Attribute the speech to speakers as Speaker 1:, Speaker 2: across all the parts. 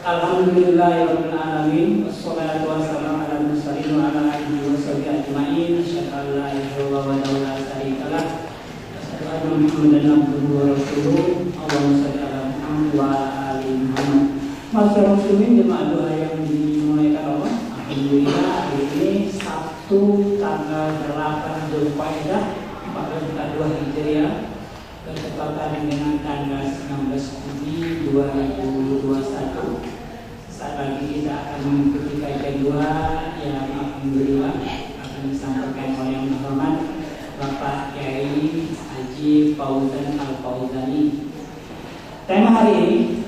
Speaker 1: Alhamdulillahirabbil alamin wassalatu wassalamu ala mursalin wa ala alihi washabihi ajmain. Asyhadu an la ilaha illallah wa la syarika lah. Asyhadu anna Muhammadan abduhu wa rasuluh. Allahumma shalli ala Muhammad wa ala ali Muhammad. Masyaallah muslimin jemaah doa yang dimulaikan Allah. Alhamdulillah hari ini Sabtu tanggal 8 Zulqa'dah 1442 Hijriah bertepatan dengan tanggal 19 Juni 2021. Saat lagi kita akan mengikuti kajian dua yang alhamdulillah akan disampaikan oleh yang terhormat Bapak Kiai Haji Fauzan Al-Fauzani. Tema hari ini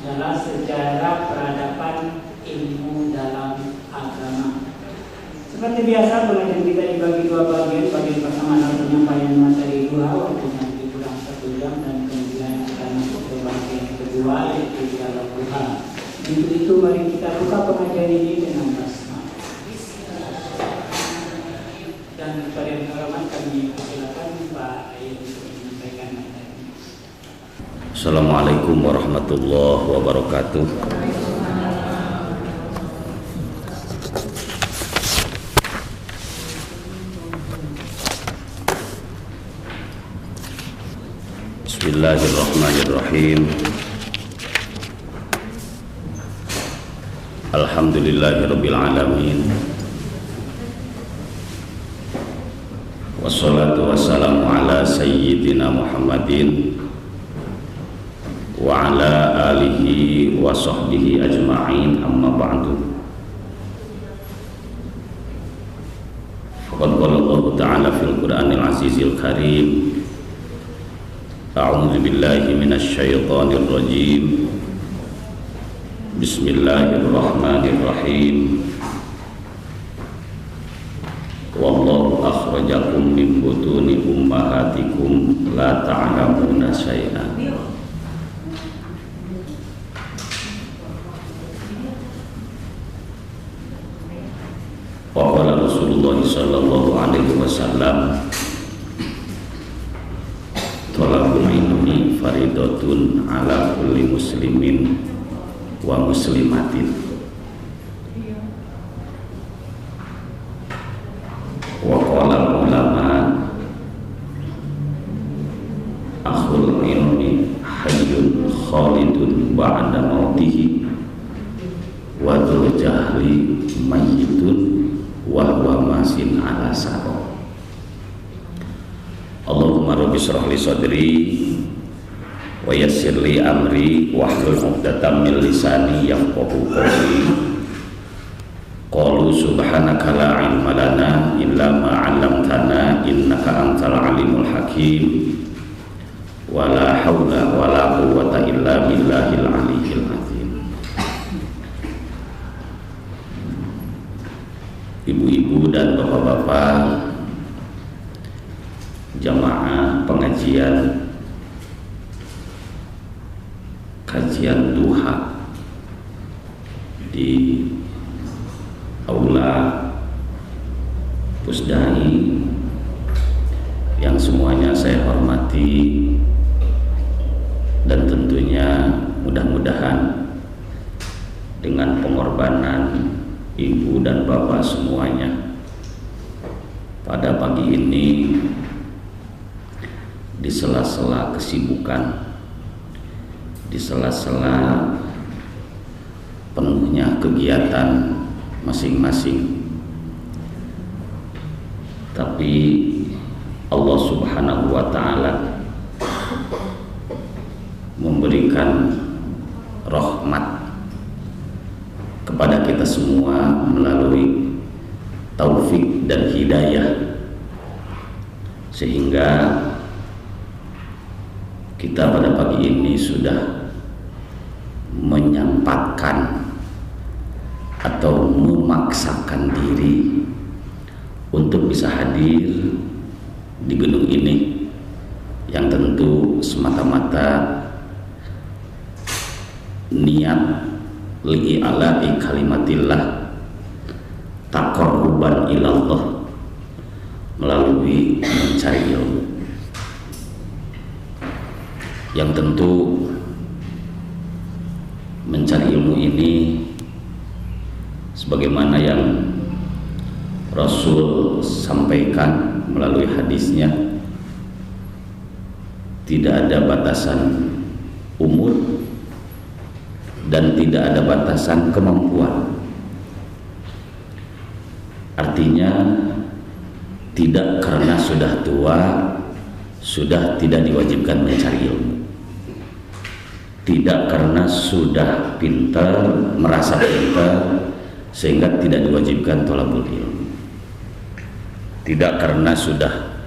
Speaker 1: adalah sejarah peradaban ilmu dalam agama. Seperti biasa pengajian kita dibagi dua bagian. Bagian pertama adalah penyampaian materi dua waktunya lebih kurang 1 jam, dan kemudian kita masuk ke bagian kedua yaitu dialog Tuhan. Untuk itu mari kita buka pengajian ini dengan basmalah. Dan kepada yang terhormat kami persilakan Pak Ayat untuk menyampaikan materi.
Speaker 2: Assalamualaikum warahmatullahi wabarakatuh. Bismillahirrahmanirrahim. Alhamdulillahirabbil alamin. Wassalatu wassalamu ala sayyidina Muhammadin wa ala alihi wa sahbihi ajma'in, amma ba'du. Faqad qala Allah ta'ala fil Qur'anil Azizil Karim, a'udzu billahi minasy syaithanir rajim. Bismillahirrahmanirrahim. Wallahu akhrajakum min butuni ummahatikum la ta'lamuna syai'an. Wa qala Rasulullah sallallahu alaihi wasallam, thalabul ilmi faridatun ala kulli muslimin wa muslimatin. Wa qala ulama akhul ilmi hayyun khalidun ba'da mautihi wa dzul jahli mayyitun wa huwa masin ala sara. Allahumma rabbi shrah li sadri wa yassir li amri wahlul 'uqdatam min lisani yafqahu qawli. Qalu subhanaka la ilma lana illa ma 'allamtana innaka antal alimul hakim. Wa la haula wa la quwwata illa billahil aliyyil azim. Ibu-ibu dan bapak-bapak jamaah pengajian kajian duha di aula Pusdai yang semuanya saya hormati, dan tentunya mudah-mudahan dengan pengorbanan ibu dan bapak semuanya pada pagi ini, di sela-sela kesibukan, di sela-sela penuhnya kegiatan masing-masing, tapi Allah Subhanahu wa ta'ala memberikan rahmat kepada kita semua melalui taufik dan hidayah, sehingga kita pada pagi ini sudah menyempatkan atau memaksakan diri untuk bisa hadir di gedung ini, yang tentu semata-mata niat li'ala'i kalimatillah taqarruban ilallah melalui mencari ilmu, yang tentu mencari ilmu ini sebagaimana yang Rasul sampaikan melalui hadisnya, tidak ada batasan umur dan tidak ada batasan kemampuan. Artinya tidak karena sudah tua sudah tidak diwajibkan mencari ilmu, tidak karena sudah pintar, merasa pintar sehingga tidak diwajibkan thalabul ilmu, tidak karena sudah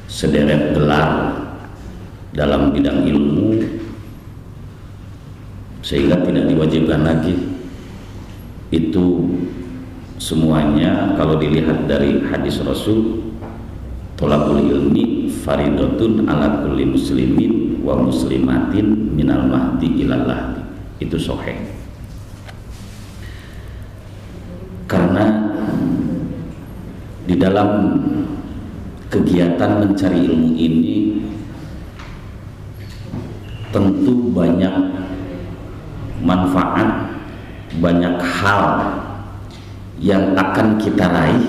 Speaker 2: sederet gelar dalam bidang ilmu sehingga tidak diwajibkan lagi. Itu semuanya kalau dilihat dari hadis Rasul, thalabul ilmi faridatun ala kulli muslimin wa muslimatin minal mahdi ilal lahdi. Itu sahih. Karena di dalam kegiatan mencari ilmu ini tentu banyak manfaat, banyak hal yang akan kita raih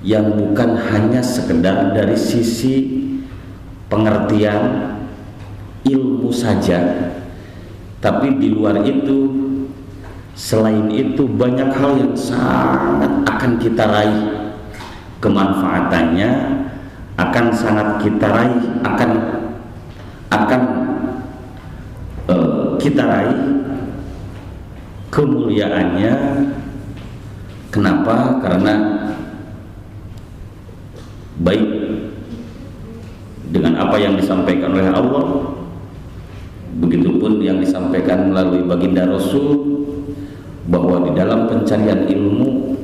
Speaker 2: yang bukan hanya sekedar dari sisi pengertian ilmu saja, tapi di luar itu, selain itu banyak hal yang sangat akan kita raih, kemanfaatannya akan sangat kita raih, akan kita raih kemuliaannya. Kenapa? Karena baik dengan apa yang disampaikan oleh Allah, begitupun yang disampaikan melalui baginda Rasul, bahwa di dalam pencarian ilmu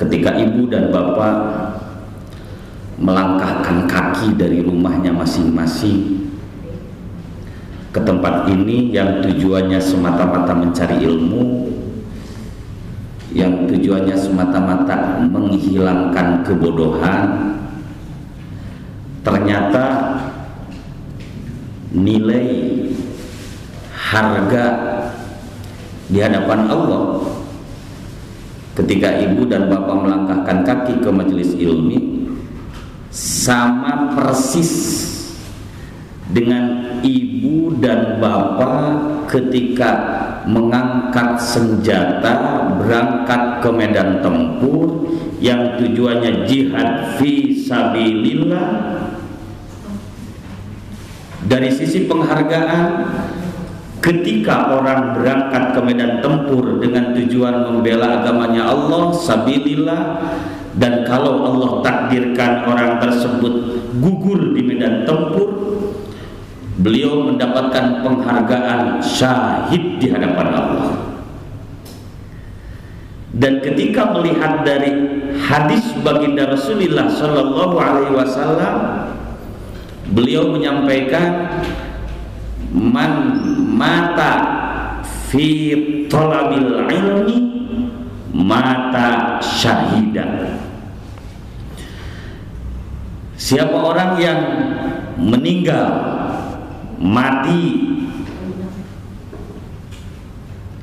Speaker 2: ketika ibu dan bapak melangkahkan kaki dari rumahnya masing-masing ke tempat ini yang tujuannya semata-mata mencari ilmu, yang tujuannya semata-mata menghilangkan kebodohan, ternyata nilai harga di hadapan Allah ketika ibu dan bapak melangkahkan kaki ke majelis ilmi sama persis dengan ibu dan bapak ketika mengangkat senjata berangkat ke medan tempur yang tujuannya jihad fi sabilillah. Dari sisi penghargaan, ketika orang berangkat ke medan tempur dengan tujuan membela agamanya Allah, sabilillah, dan kalau Allah takdirkan orang tersebut gugur di medan tempur, beliau mendapatkan penghargaan syahid di hadapan Allah. Dan ketika melihat dari hadis baginda Rasulullah Shallallahu Alaihi Wasallam, beliau menyampaikan, man mata fi thalabil ilmi mata syahidan. Siapa orang yang meninggal, mati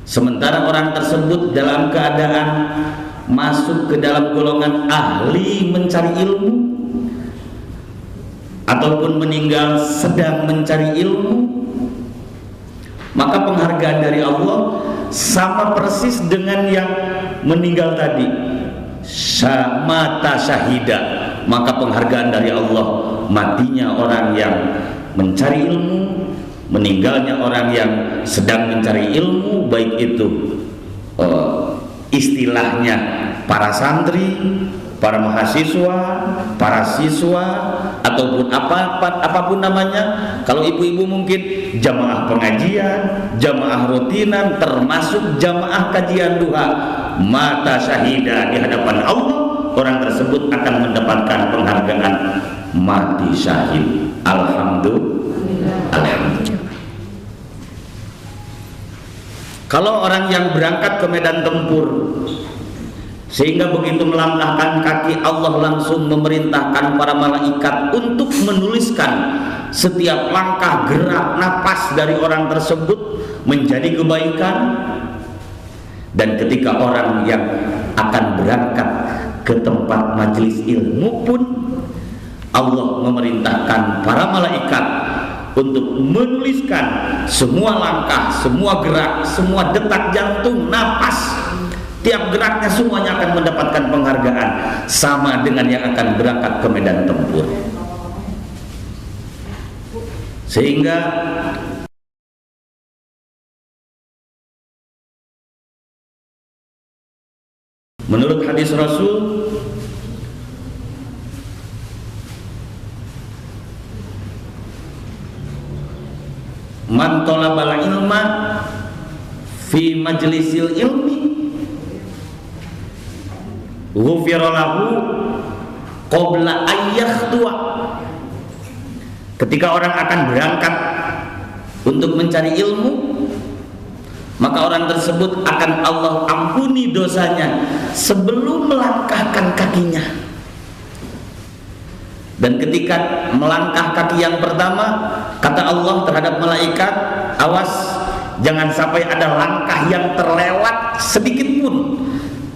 Speaker 2: sementara orang tersebut dalam keadaan masuk ke dalam golongan ahli mencari ilmu, ataupun meninggal sedang mencari ilmu, maka penghargaan dari Allah sama persis dengan yang meninggal tadi, mata syahida. Maka penghargaan dari Allah, matinya orang yang mencari ilmu, meninggalnya orang yang sedang mencari ilmu, baik itu istilahnya para santri, para mahasiswa, para siswa, ataupun apapun namanya. Kalau ibu-ibu mungkin jamaah pengajian, jamaah rutinan, termasuk jamaah kajian duha, mata syahidah di hadapan Allah, orang tersebut akan mendapatkan penghargaan mati syahid. Alhamdulillah. Kalau orang yang berangkat ke medan tempur Sehingga begitu melangkahkan kaki, Allah langsung memerintahkan para malaikat untuk menuliskan setiap langkah, gerak, napas dari orang tersebut menjadi kebaikan. Dan ketika orang yang akan berangkat ke tempat majelis ilmu pun, Allah memerintahkan para malaikat untuk menuliskan semua langkah, semua gerak, semua detak jantung, napas, tiap geraknya semuanya akan mendapatkan penghargaan, sama dengan yang akan berangkat ke medan tempur. Sehingga menurut hadis Rasul, man talabal ilma fi majlisil ilmi ghufira lahu qabla ayyakhdwa. Ketika orang akan berangkat untuk mencari ilmu, maka orang tersebut akan Allah ampuni dosanya sebelum melangkahkan kakinya. Dan ketika melangkah kaki yang pertama, kata Allah terhadap malaikat, awas jangan sampai ada langkah yang terlewat sedikit pun.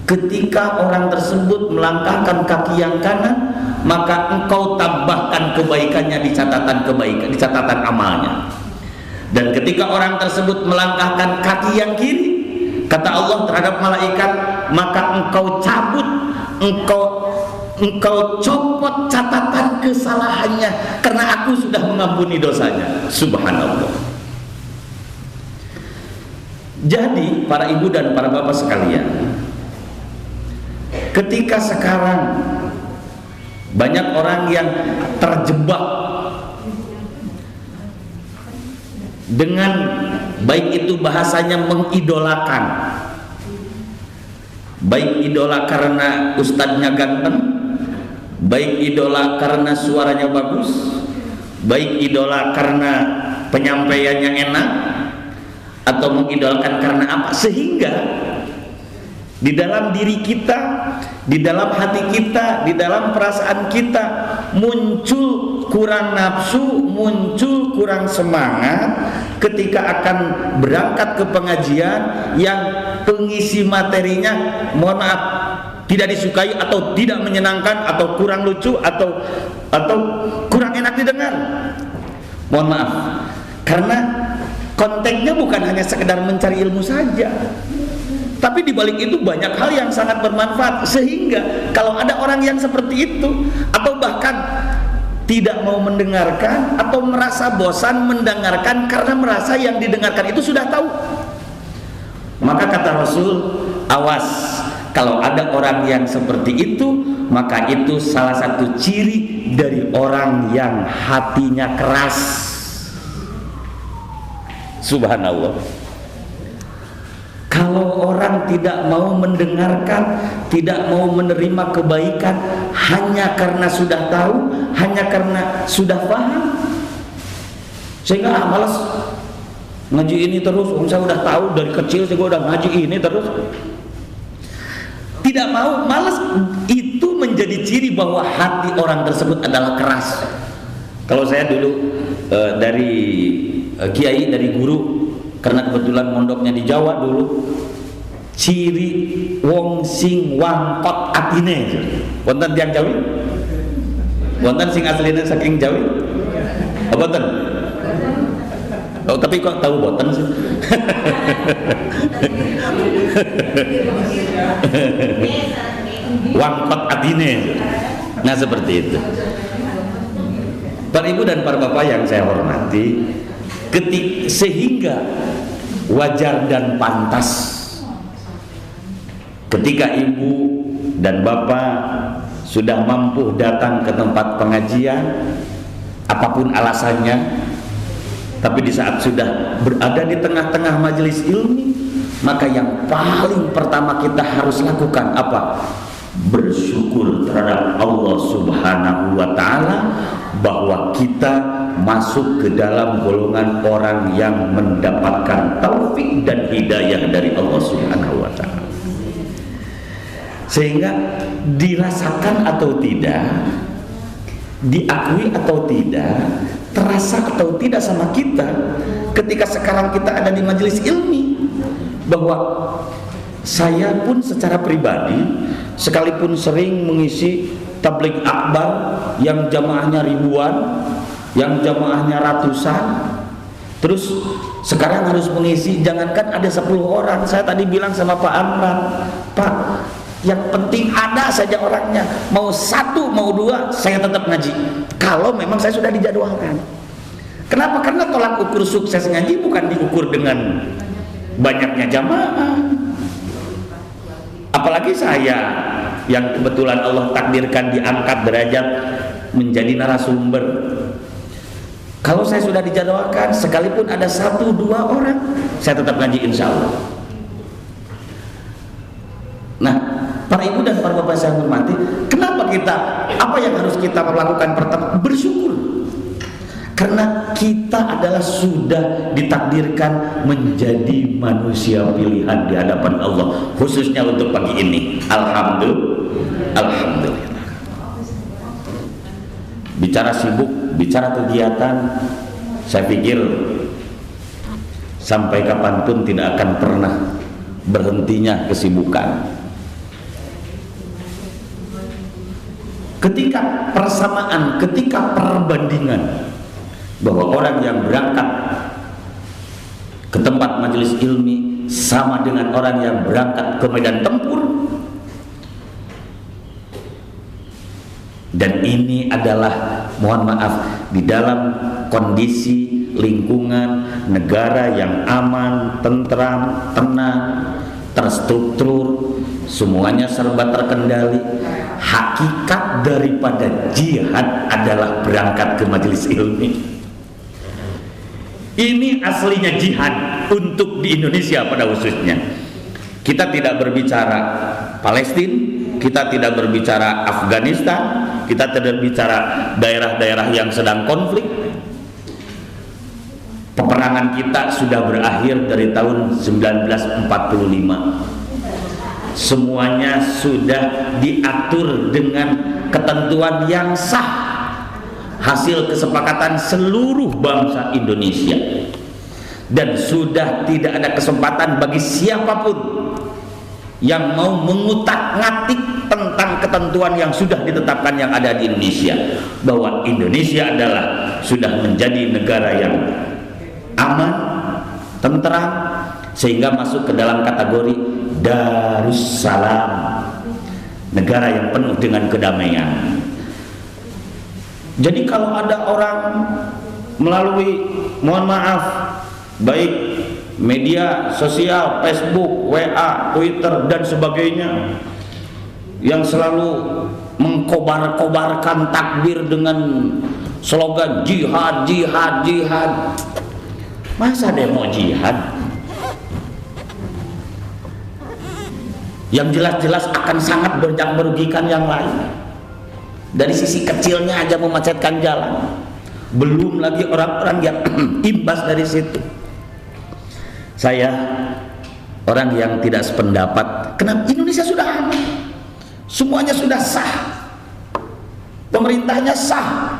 Speaker 2: Ketika orang tersebut melangkahkan kaki yang kanan, maka engkau tambahkan kebaikannya di catatan kebaikan, di catatan amalnya. Dan ketika orang tersebut melangkahkan kaki yang kiri, kata Allah terhadap malaikat, maka engkau cabut, engkau copot catatan kesalahannya, karena aku sudah mengampuni dosanya. Subhanallah. Jadi para ibu dan para bapak sekalian, ketika sekarang banyak orang yang terjebak dengan, baik itu bahasanya mengidolakan, baik idola karena ustadznya ganteng, baik idola karena suaranya bagus, baik idola karena penyampaiannya enak, atau mengidolakan karena apa, sehingga di dalam diri kita, di dalam hati kita, di dalam perasaan kita muncul kurang nafsu, muncul kurang semangat ketika akan berangkat ke pengajian yang pengisi materinya, mohon maaf, tidak disukai atau tidak menyenangkan atau kurang lucu atau kurang enak didengar. Mohon maaf, karena konteksnya bukan hanya sekedar mencari ilmu saja, tapi di balik itu banyak hal yang sangat bermanfaat. Sehingga kalau ada orang yang seperti itu, atau bahkan tidak mau mendengarkan atau merasa bosan mendengarkan karena merasa yang didengarkan itu sudah tahu, maka kata Rasul, awas kalau ada orang yang seperti itu, maka itu salah satu ciri dari orang yang hatinya keras. Subhanallah. Kalau orang tidak mau mendengarkan, tidak mau menerima kebaikan hanya karena sudah tahu, hanya karena sudah paham, sehingga malas ngaji ini terus. Saya udah tahu dari kecil, saya udah ngaji ini terus. Tidak mau, malas. Itu menjadi ciri bahwa hati orang tersebut adalah keras. Kalau saya dulu dari kiai, dari guru, karena kebetulan mondoknya di Jawa dulu, ciri wong sing wangkot atine. Wonten tiyang Jawi? Wonten sing asline saking Jawi? Boten. Oh, tapi kok tahu boten sih? Wangkot atine. Nah, seperti itu. Para ibu dan para bapak yang saya hormati, sehingga wajar dan pantas ketika ibu dan bapak sudah mampu datang ke tempat pengajian, apapun alasannya, tapi di saat sudah berada di tengah-tengah majelis ilmu, maka yang paling pertama kita harus lakukan apa? Bersyukur terhadap Allah Subhanahu wa ta'ala bahwa kita masuk ke dalam golongan orang yang mendapatkan taufik dan hidayah dari Allah Subhanahu wa ta'ala. Sehingga dirasakan atau tidak, diakui atau tidak, terasa atau tidak sama kita ketika sekarang kita ada di majelis ilmi, bahwa saya pun secara pribadi sekalipun sering mengisi tabligh akbar yang jamaahnya ribuan, yang jamaahnya ratusan, terus sekarang harus mengisi jangankan ada 10 orang. Saya tadi bilang sama Pak Amran, Pak, yang penting ada saja orangnya, mau 1 mau 2 saya tetap ngaji kalau memang saya sudah dijadwalkan. Kenapa? Karena tolak ukur sukses ngaji bukan diukur dengan banyaknya jamaah. Apalagi saya yang kebetulan Allah takdirkan diangkat derajat menjadi narasumber. Kalau saya sudah dijadwalkan, sekalipun ada 1-2 orang, saya tetap ngaji insya Allah. Nah, para ibu dan para bapak saya hormati, kenapa kita, apa yang harus kita lakukan pertama? Bersyukur. Karena kita adalah sudah ditakdirkan menjadi manusia pilihan di hadapan Allah, khususnya untuk pagi ini. Alhamdulillah. Bicara sibuk, bicara kegiatan, saya pikir sampai kapanpun tidak akan pernah berhentinya kesibukan. Ketika persamaan, ketika perbandingan bahwa orang yang berangkat ke tempat majelis ilmi sama dengan orang yang berangkat ke medan tempur, dan ini adalah, mohon maaf, di dalam kondisi lingkungan negara yang aman, tentram, tenang, terstruktur, semuanya serba terkendali. Hakikat daripada jihad adalah berangkat ke majelis ilmi. Ini aslinya jihad untuk di Indonesia pada khususnya. Kita tidak berbicara Palestina, kita tidak berbicara Afghanistan, kita tidak berbicara daerah-daerah yang sedang konflik. Peperangan kita sudah berakhir dari tahun 1945. Semuanya sudah diatur dengan ketentuan yang sah, hasil kesepakatan seluruh bangsa Indonesia, dan sudah tidak ada kesempatan bagi siapapun yang mau mengutak-ngatik tentang ketentuan yang sudah ditetapkan yang ada di Indonesia, bahwa Indonesia adalah sudah menjadi negara yang aman, tentram, sehingga masuk ke dalam kategori Darussalam, negara yang penuh dengan kedamaian. Jadi kalau ada orang melalui, mohon maaf, baik media sosial, Facebook, WA, Twitter dan sebagainya, yang selalu mengkobar-kobarkan takbir dengan slogan jihad, jihad, jihad, masa demo jihad? Yang jelas-jelas akan sangat merugikan yang lain. Dari sisi kecilnya aja memacetkan jalan, belum lagi orang-orang yang imbas dari situ. Saya orang yang tidak sependapat. Kenapa? Indonesia sudah aman, semuanya sudah sah, pemerintahnya sah,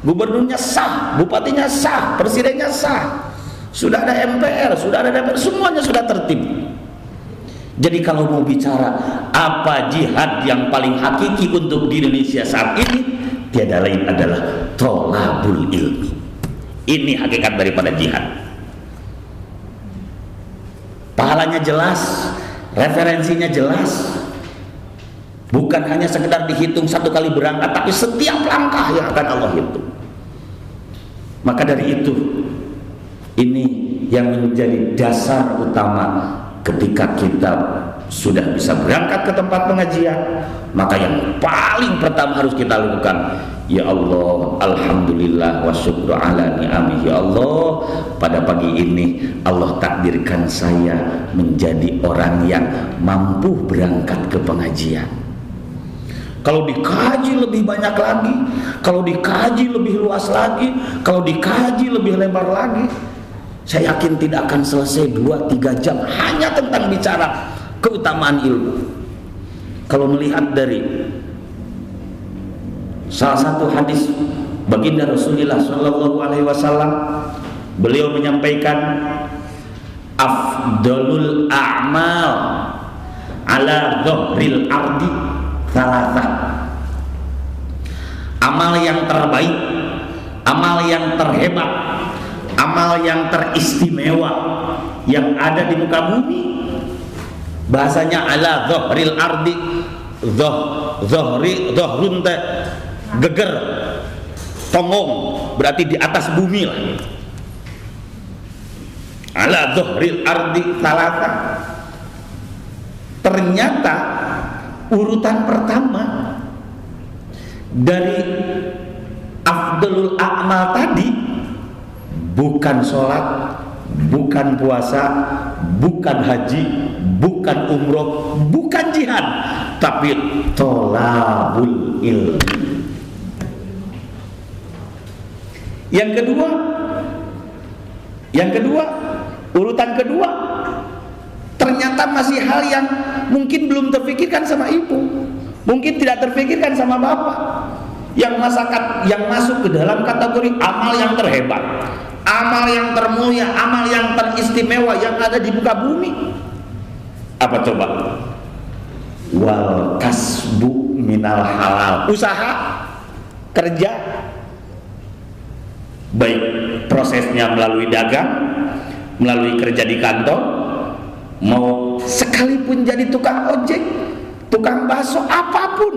Speaker 2: gubernurnya sah, bupatinya sah, presidennya sah, sudah ada MPR, sudah ada DPR, semuanya sudah tertib. Jadi kalau mau bicara apa jihad yang paling hakiki untuk di Indonesia saat ini, tiada lain adalah tolabul ilmi. Ini hakikat daripada jihad. Pahalanya jelas, referensinya jelas. Bukan hanya sekedar dihitung 1 kali berangkat, tapi setiap langkah yang akan Allah hitung. Maka dari itu, ini yang menjadi dasar utama ketika kita sudah bisa berangkat ke tempat pengajian. Maka yang paling pertama harus kita lakukan, ya Allah, alhamdulillah wa syukru ala ni'amih. Ya Allah, pada pagi ini Allah takdirkan saya menjadi orang yang mampu berangkat ke pengajian. Kalau dikaji lebih banyak lagi, kalau dikaji lebih luas lagi, kalau dikaji lebih lebar lagi, saya yakin tidak akan selesai 2-3 jam hanya tentang bicara keutamaan ilmu. kalau melihat dari salah satu hadis baginda Rasulullah Shallallahu Alaihi Wasallam, beliau menyampaikan afdalul a'mal ala dhahril ardi thalathah. Amal yang terbaik, amal yang terhebat, amal yang teristimewa yang ada di muka bumi, bahasanya ala dhahril ardi, dhahrun teh geger, tongong, berarti di atas bumi lah. Ala dhahril ardi thalathah. Ternyata urutan pertama dari afdalul a'mal tadi bukan sholat, bukan puasa, bukan haji, bukan umroh, bukan jihad, tapi tolabul ilmi. Yang kedua, urutan kedua, ternyata masih hal yang mungkin belum terpikirkan sama ibu, mungkin tidak terpikirkan sama bapak, yang masuk ke dalam kategori amal yang terhebat, amal yang termulia, amal yang teristimewa yang ada di muka bumi. Apa coba? Wal kasbu minal halal. Usaha, kerja, baik prosesnya melalui dagang, melalui kerja di kantor, mau sekalipun jadi tukang ojek, tukang bakso, apapun,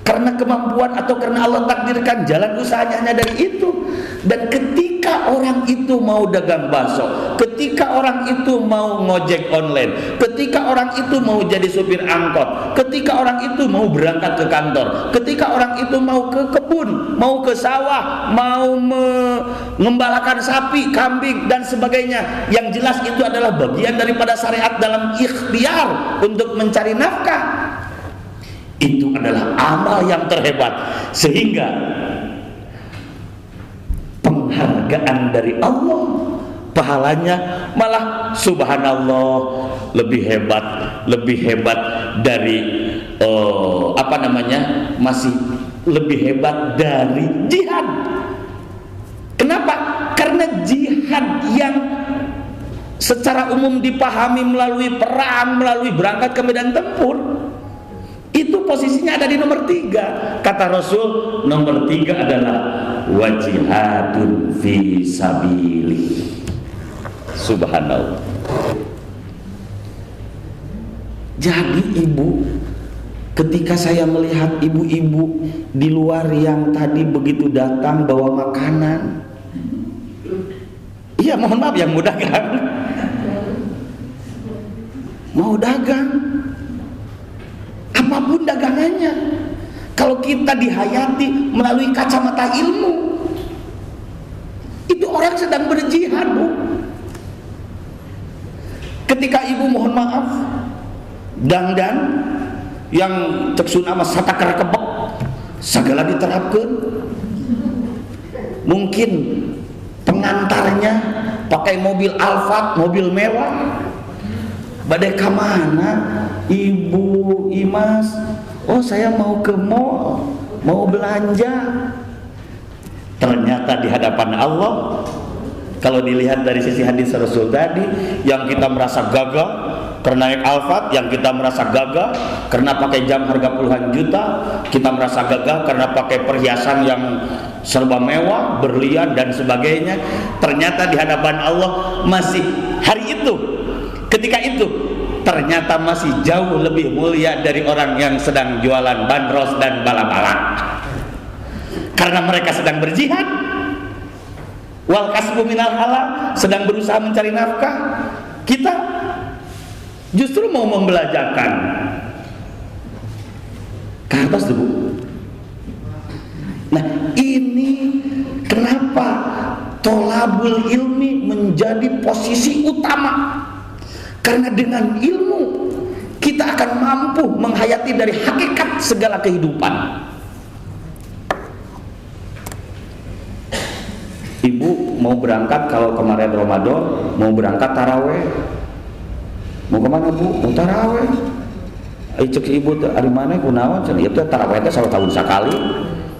Speaker 2: karena kemampuan atau karena Allah takdirkan jalan usahanya hanya dari itu. Dan ketika orang itu mau dagang bakso, ketika orang itu mau ngojek online, ketika orang itu mau jadi supir angkot, ketika orang itu mau berangkat ke kantor, ketika orang itu mau ke kebun, mau ke sawah, mau mengembalakan sapi, kambing dan sebagainya, yang jelas itu adalah bagian daripada syariat dalam ikhtiar untuk mencari nafkah. Itu adalah amal yang terhebat, sehingga penghargaan dari Allah, pahalanya malah subhanallah lebih hebat dari masih lebih hebat dari jihad. Kenapa? Karena jihad yang secara umum dipahami melalui perang, melalui berangkat ke medan tempur, itu posisinya ada di nomor 3. Kata Rasul, nomor 3 adalah wajihadun fi sabili. Subhanallah. Jadi ibu, ketika saya melihat ibu-ibu di luar yang tadi begitu datang bawa makanan, iya mohon maaf, yang mau dagang, apapun dagangannya, kalau kita dihayati melalui kacamata ilmu, itu orang sedang berjihad, Bu. Ketika ibu mohon maaf dangdan yang ceksuna mas satakar kebek segala diterapkan, mungkin pengantarnya pakai mobil Alphard, mobil mewah, badai kemana? Ibu, Imas, oh saya mau ke mall, mau belanja. Ternyata di hadapan Allah, kalau dilihat dari sisi hadis Rasul tadi, yang kita merasa gagah karena naik Alphard, yang kita merasa gagah karena pakai jam harga puluhan juta, kita merasa gagah karena pakai perhiasan yang serba mewah, berlian dan sebagainya. Ternyata di hadapan Allah masih hari itu, ketika itu ternyata masih jauh lebih mulia dari orang yang sedang jualan bandros dan bala-bala, karena mereka sedang berjihad. Wal kasbu minal halal, sedang berusaha mencari nafkah. Kita justru mau membelajarkan ke atas dulu. Nah, ini kenapa tolabul ilmi menjadi posisi utama? Karena dengan ilmu kita akan mampu menghayati dari hakikat segala kehidupan. Ibu mau berangkat, kalau kemarin Ramadan mau berangkat taraweh, mau kemana Bu? Mau taraweh. cek ibu teh ari maneh kunaon cenah ieu teh tarawih teh tahun sakali.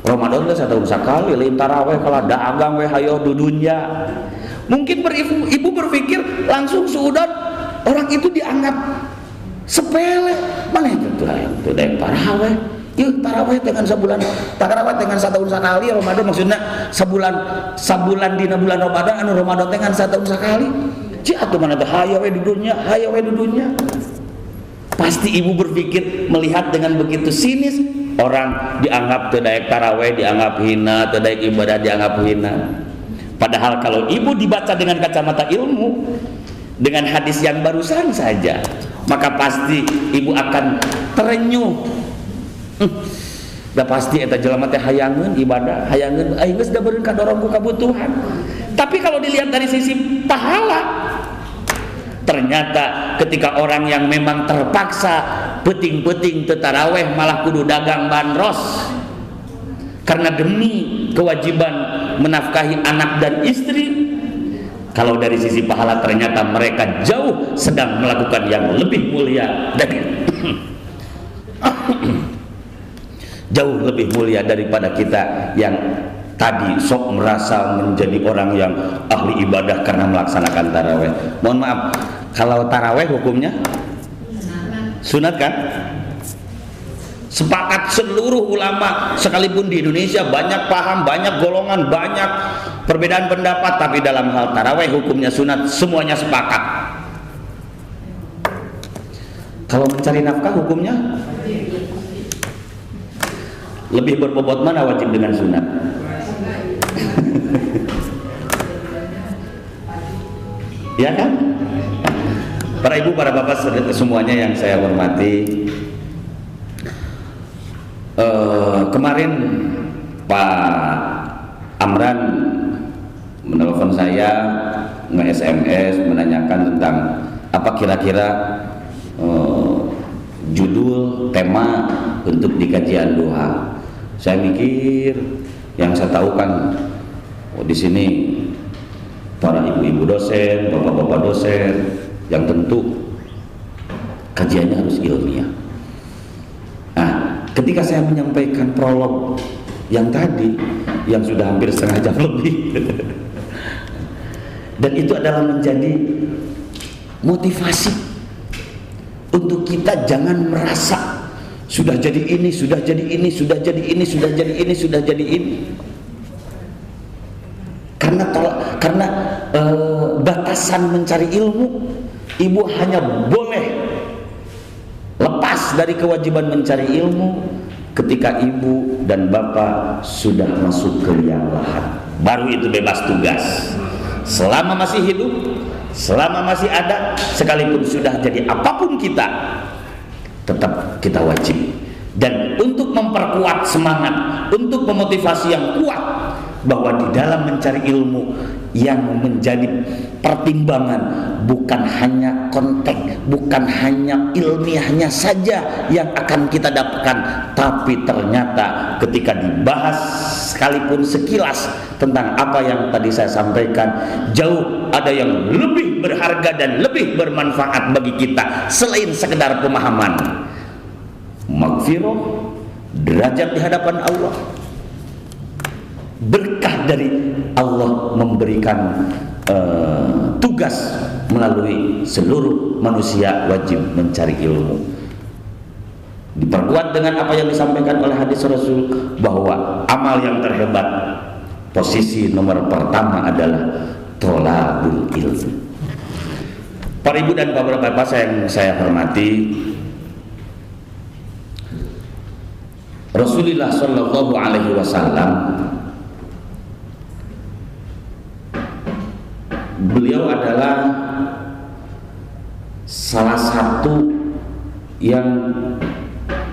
Speaker 2: Ramadan teh tahun sakali, lain tarawih kalau dagang we hayo dudunya. Mungkin ibu berpikir langsung suudon orang itu dianggap sepele. Mana itu tuh tarawih? Yuk tarawih dengan sebulan, tarawih dengan setahun sekali Ramadan maksudnya sebulan dina bulan Ramadan anu Ramadan dengan setahun sekali. Cik atuh mana teh hayo we dudunya. Pasti ibu berpikir melihat dengan begitu sinis, orang dianggap teu daek tarawih, dianggap hina, teu daek ibadah dianggap hina. Padahal kalau ibu dibaca dengan kacamata ilmu, dengan hadis yang barusan saja, maka pasti ibu akan terenyuh. Da pasti eta jelema teh hayangeun ibadah, hayangeun aing geus da beureun kadorong ku kabutuhan. Tapi kalau dilihat dari sisi pahala, ternyata ketika orang yang memang terpaksa peting-peting teu taraweh malah kudu dagang bandros karena demi kewajiban menafkahi anak dan istri, kalau dari sisi pahala ternyata mereka jauh sedang melakukan yang lebih mulia dari jauh lebih mulia daripada kita yang tadi sok merasa menjadi orang yang ahli ibadah karena melaksanakan taraweh. Mohon maaf, kalau taraweh hukumnya sunat kan? Sepakat seluruh ulama sekalipun di Indonesia banyak paham, banyak golongan, banyak perbedaan pendapat, tapi dalam hal taraweh hukumnya sunat, semuanya sepakat. Kalau mencari nafkah hukumnya lebih berbobot mana wajib dengan sunat? Ya kan? Para ibu, para bapak semuanya yang saya hormati, kemarin Pak Amran menelpon saya, nge-SMS menanyakan tentang apa kira-kira judul tema untuk di kajian duha. Saya mikir, yang saya tahu kan di sini para ibu-ibu dosen, bapak-bapak dosen, yang tentu kajiannya harus ilmiah. Nah, ketika saya menyampaikan prolog yang tadi, yang sudah hampir setengah jam lebih, dan itu adalah menjadi motivasi untuk kita jangan merasa sudah jadi ini, sudah jadi ini, sudah jadi ini, sudah jadi ini, sudah jadi ini. Karena batasan mencari ilmu, ibu hanya boleh lepas dari kewajiban mencari ilmu ketika ibu dan bapak sudah masuk ke liang lahat. Baru itu bebas tugas. Selama masih hidup, selama masih ada, sekalipun sudah jadi apapun kita, tetap kita wajib. Dan untuk memperkuat semangat, untuk memotivasi yang kuat, bahwa di dalam mencari ilmu yang menjadi pertimbangan bukan hanya konteks, bukan hanya ilmiahnya saja yang akan kita dapatkan, tapi ternyata ketika dibahas sekalipun sekilas tentang apa yang tadi saya sampaikan, jauh ada yang lebih berharga dan lebih bermanfaat bagi kita selain sekedar pemahaman. Maghfirah, derajat di hadapan Allah, berkah dari Allah memberikan tugas melalui seluruh manusia wajib mencari ilmu. Diperkuat dengan apa yang disampaikan oleh hadis Rasul, bahwa amal yang terhebat posisi nomor pertama adalah thalabul ilmi. Para ibu dan bapak-bapak yang saya hormati, Rasulullah Shallallahu Alaihi Wasallam, beliau adalah salah satu yang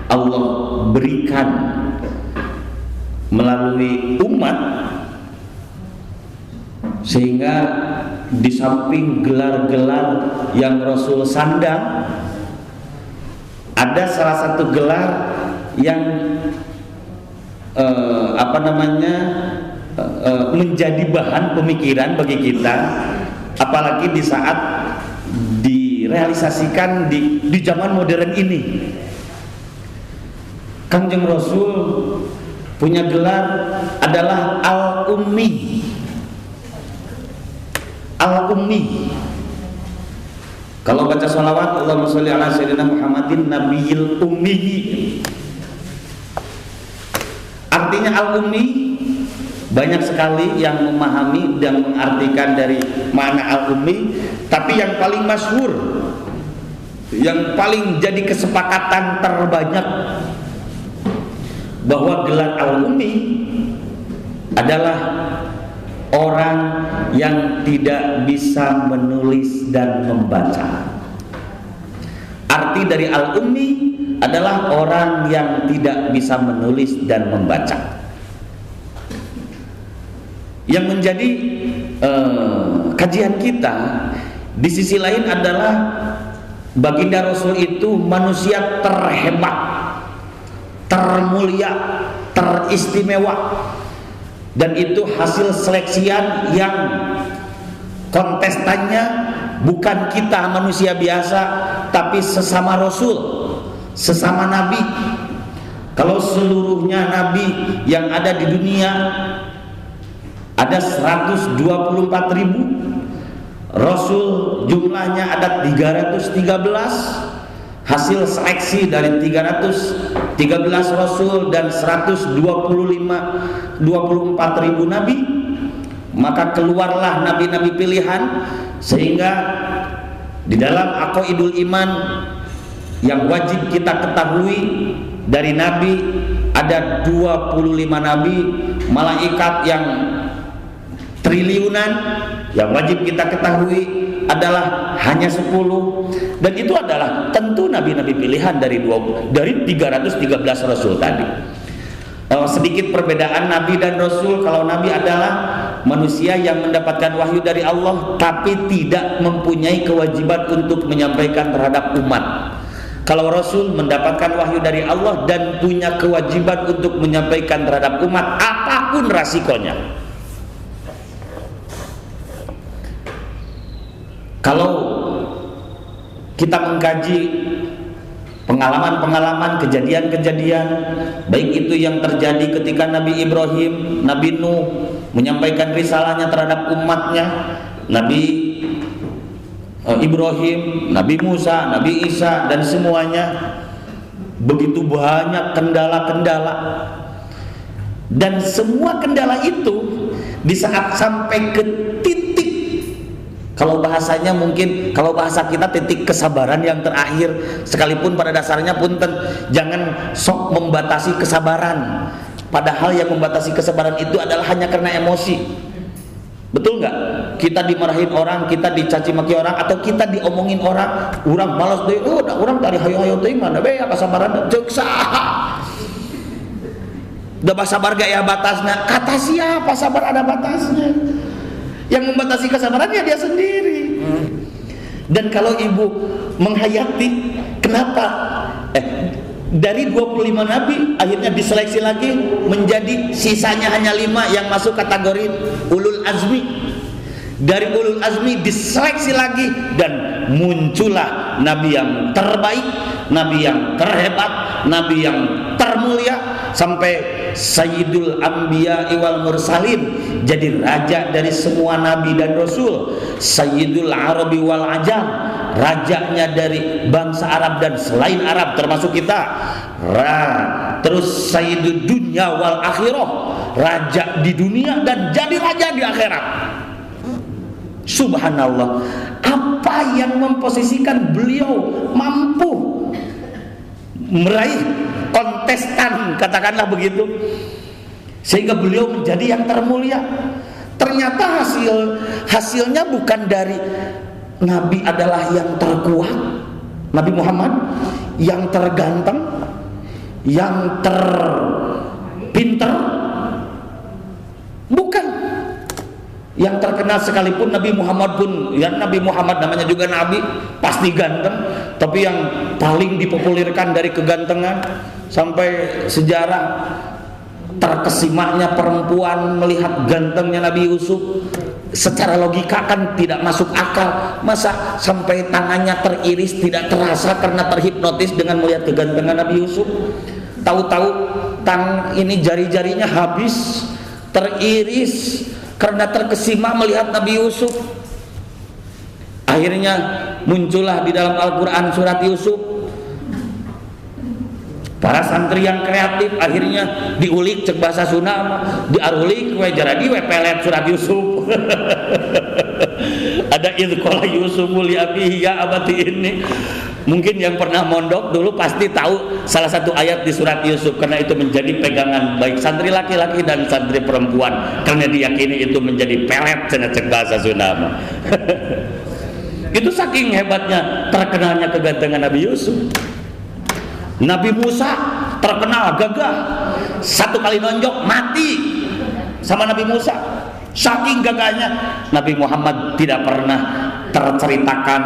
Speaker 2: Allah berikan melalui umat, sehingga di samping gelar-gelar yang Rasul sandang, ada salah satu gelar yang menjadi bahan pemikiran bagi kita, apalagi di saat direalisasikan di zaman modern ini. Kanjeng Rasul punya gelar adalah Al-Ummi. Al-Ummi. Kalau baca sholawat, Allahumma sholli ala sayyidina Muhammadin nabiyil ummi. Artinya Al-Ummi, banyak sekali yang memahami dan mengartikan dari makna Al-Ummi, tapi yang paling masyhur, yang paling jadi kesepakatan terbanyak bahwa gelar Al-Ummi adalah orang yang tidak bisa menulis dan membaca. Arti dari Al-Ummi adalah orang yang tidak bisa menulis dan membaca. Yang menjadi kajian kita di sisi lain adalah baginda Rasul itu manusia terhebat, termulia, teristimewa, dan itu hasil seleksian yang kontestannya bukan kita manusia biasa, tapi sesama Rasul, sesama Nabi. Kalau seluruhnya Nabi yang ada di dunia ada 124.000, Rasul jumlahnya ada 313. Hasil seleksi dari 313 Rasul dan 124.000 Nabi, maka keluarlah Nabi-Nabi pilihan. Sehingga di dalam aqaidul iman yang wajib kita ketahui, dari Nabi ada 25 Nabi, malaikat yang triliunan, yang wajib kita ketahui adalah hanya 10, dan itu adalah tentu nabi-nabi pilihan dari 313 Rasul tadi. Sedikit perbedaan Nabi dan Rasul. Kalau Nabi adalah manusia yang mendapatkan wahyu dari Allah tapi tidak mempunyai kewajiban untuk menyampaikan terhadap umat. Kalau Rasul mendapatkan wahyu dari Allah dan punya kewajiban untuk menyampaikan terhadap umat apapun resikonya. Kalau kita mengkaji pengalaman-pengalaman, kejadian-kejadian, baik itu yang terjadi ketika Nabi Ibrahim, Nabi Nuh menyampaikan risalahnya terhadap umatnya, Nabi Ibrahim, Nabi Musa, Nabi Isa, dan semuanya, begitu banyak kendala-kendala. Dan semua kendala itu di saat sampai ke titik, kalau bahasanya mungkin, kalau bahasa kita titik kesabaran yang terakhir, sekalipun pada dasarnya punten, jangan sok membatasi kesabaran. Padahal yang membatasi kesabaran itu adalah hanya karena emosi. Betul nggak? Kita dimarahin orang, kita dicaci maki orang, atau kita diomongin orang malas deh, orang dari hayo-hayo teh mana be ya kesabaran cek saha. Udah sabar gak ya batasnya? Kata siapa sabar ada batasnya? Yang membatasi kesabarannya dia sendiri. Dan kalau ibu menghayati, kenapa dari 25 nabi akhirnya diseleksi lagi menjadi sisanya hanya 5 yang masuk kategori ulul azmi. Dari ulul azmi diseleksi lagi dan muncullah nabi yang terbaik, nabi yang terhebat, nabi yang termulia, sampai Sayyidul Anbiya wal Mursalin, jadi raja dari semua nabi dan rasul, Sayyidul Arabi wal Ajam, rajanya dari bangsa Arab dan selain Arab termasuk kita. Terus Sayyidul Dunya wal Akhirah, raja di dunia dan jadi raja di akhirat. Subhanallah, apa yang memposisikan beliau mampu meraih kontestan, katakanlah begitu, sehingga beliau menjadi yang termulia? Ternyata hasilnya bukan dari Nabi adalah yang terkuat, Nabi Muhammad yang terganteng, yang terpinter, bukan. Yang terkenal sekalipun Nabi Muhammad pun, ya Nabi Muhammad namanya juga Nabi, pasti ganteng. Tapi yang paling dipopulerkan dari kegantengan, sampai sejarah terkesimaknya perempuan melihat gantengnya Nabi Yusuf, secara logika kan tidak masuk akal. Masa sampai tangannya teriris tidak terasa karena terhipnotis dengan melihat kegantengan Nabi Yusuf? tahu-tahu ini jari-jarinya habis, teriris karena terkesima melihat Nabi Yusuf. Akhirnya muncullah di dalam Al-Quran surat Yusuf. Para santri yang kreatif akhirnya diulik cek bahasa Sunda, diarulik we jaradi we pelet surat Yusuf. Ada idqala Yusufu li abihi ya abati ini. Mungkin yang pernah mondok dulu pasti tahu salah satu ayat di surat Yusuf, karena itu menjadi pegangan baik santri laki-laki dan santri perempuan, karena diyakini itu menjadi pelet cenah cek bahasa Sunda. Itu saking hebatnya terkenalnya kegantengan Nabi Yusuf. Nabi Musa terkenal gagah, satu kali nonjok mati sama Nabi Musa. Saking gagahnya Nabi Muhammad tidak pernah terceritakan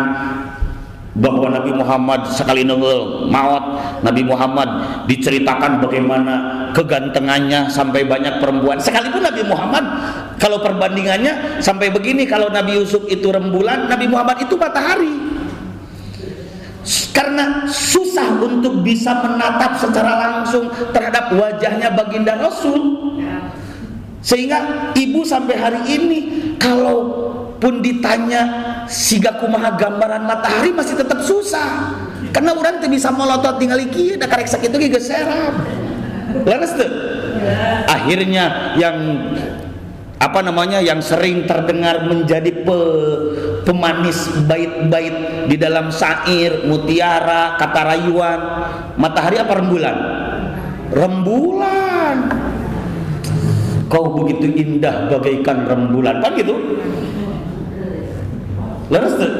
Speaker 2: bahwa Nabi Muhammad sekali nunggul maut. Nabi Muhammad diceritakan bagaimana kegantengannya sampai banyak perempuan. Sekalipun Nabi Muhammad kalau perbandingannya sampai begini, kalau Nabi Yusuf itu rembulan, Nabi Muhammad itu matahari. Karena susah untuk bisa menatap secara langsung terhadap wajahnya baginda Rasul, sehingga ibu sampai hari ini kalau pun ditanya siga kumaha gambaran matahari masih tetap susah, karena orang tuh bisa molotot tinggal iki da karek sakitu ge geus serap. Leres tuh. Akhirnya yang yang sering terdengar menjadi pemanis bait-bait di dalam syair, mutiara, kata rayuan, matahari apa rembulan? Rembulan. Kau begitu indah bagaikan rembulan, kan gitu? Leres tuh.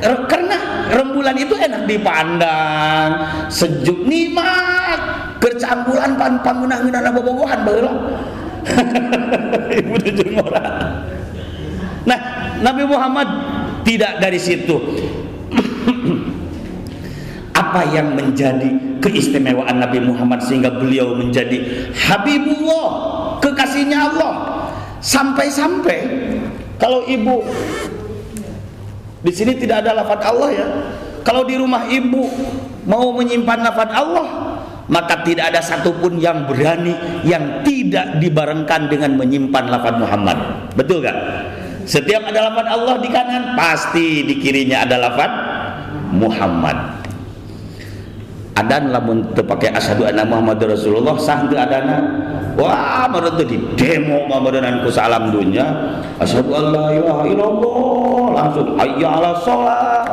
Speaker 2: Karena rembulan itu enak dipandang, sejuk, nikmat. Kerjaan bulan pangunah-ngunah bobogohan baheula. Ibu tujung orang. Nah, Nabi Muhammad tidak dari situ. Apa yang menjadi keistimewaan Nabi Muhammad sehingga beliau menjadi Habibullah, kekasihnya Allah, sampai-sampai kalau ibu di sini tidak ada lafaz Allah ya. Kalau di rumah ibu mau menyimpan lafaz Allah, maka tidak ada satupun yang berani yang tidak dibarengkan dengan menyimpan lafaz Muhammad. Betul gak? Setiap ada lafaz Allah di kanan, pasti di kirinya ada lafaz Muhammad. Adan lamun teu pake asyhadu anna Muhammadar Rasulullah sah teu adana. Wah, menurut tuh di demo Muhammadanan ku salam dunya. Asyhadu an la ilaha illallah, langsung hayya 'alas shalah.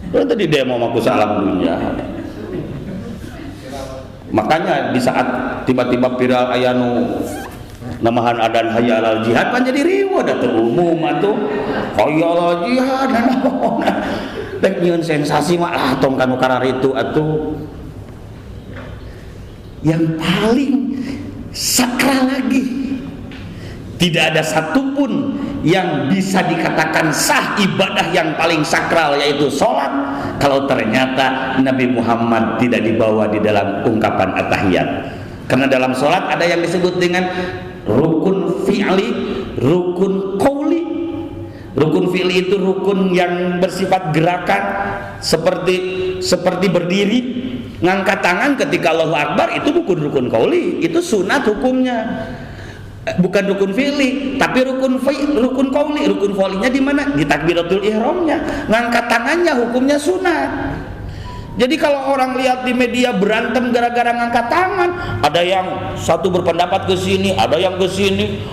Speaker 2: Itu di demo mah ku salam dunya. Makanya di saat tiba-tiba viral ayanu namahan adan hayya alal jihad pan jadi riweuh da teu umum atuh. Hayya alal jihad naon. Tek nyieun sensasi mah lah tong kanu kararitu atuh. Yang paling sakral lagi, tidak ada satupun yang bisa dikatakan sah ibadah yang paling sakral, yaitu sholat, kalau ternyata Nabi Muhammad tidak dibawa di dalam ungkapan at-tahiyat. Karena dalam sholat ada yang disebut dengan rukun fi'li, rukun qauli. Rukun fi'li itu rukun yang bersifat gerakan, seperti berdiri, ngangkat tangan ketika Allahu Akbar, itu bukan rukun qauli, itu sunat hukumnya. Bukan rukun fi'li, tapi rukun qauli. Rukun qauli-nya di mana? Di takbiratul ihramnya. Ngangkat tangannya hukumnya sunat. Jadi kalau orang lihat di media berantem gara-gara ngangkat tangan, ada yang satu berpendapat ke sini, ada yang ke sini,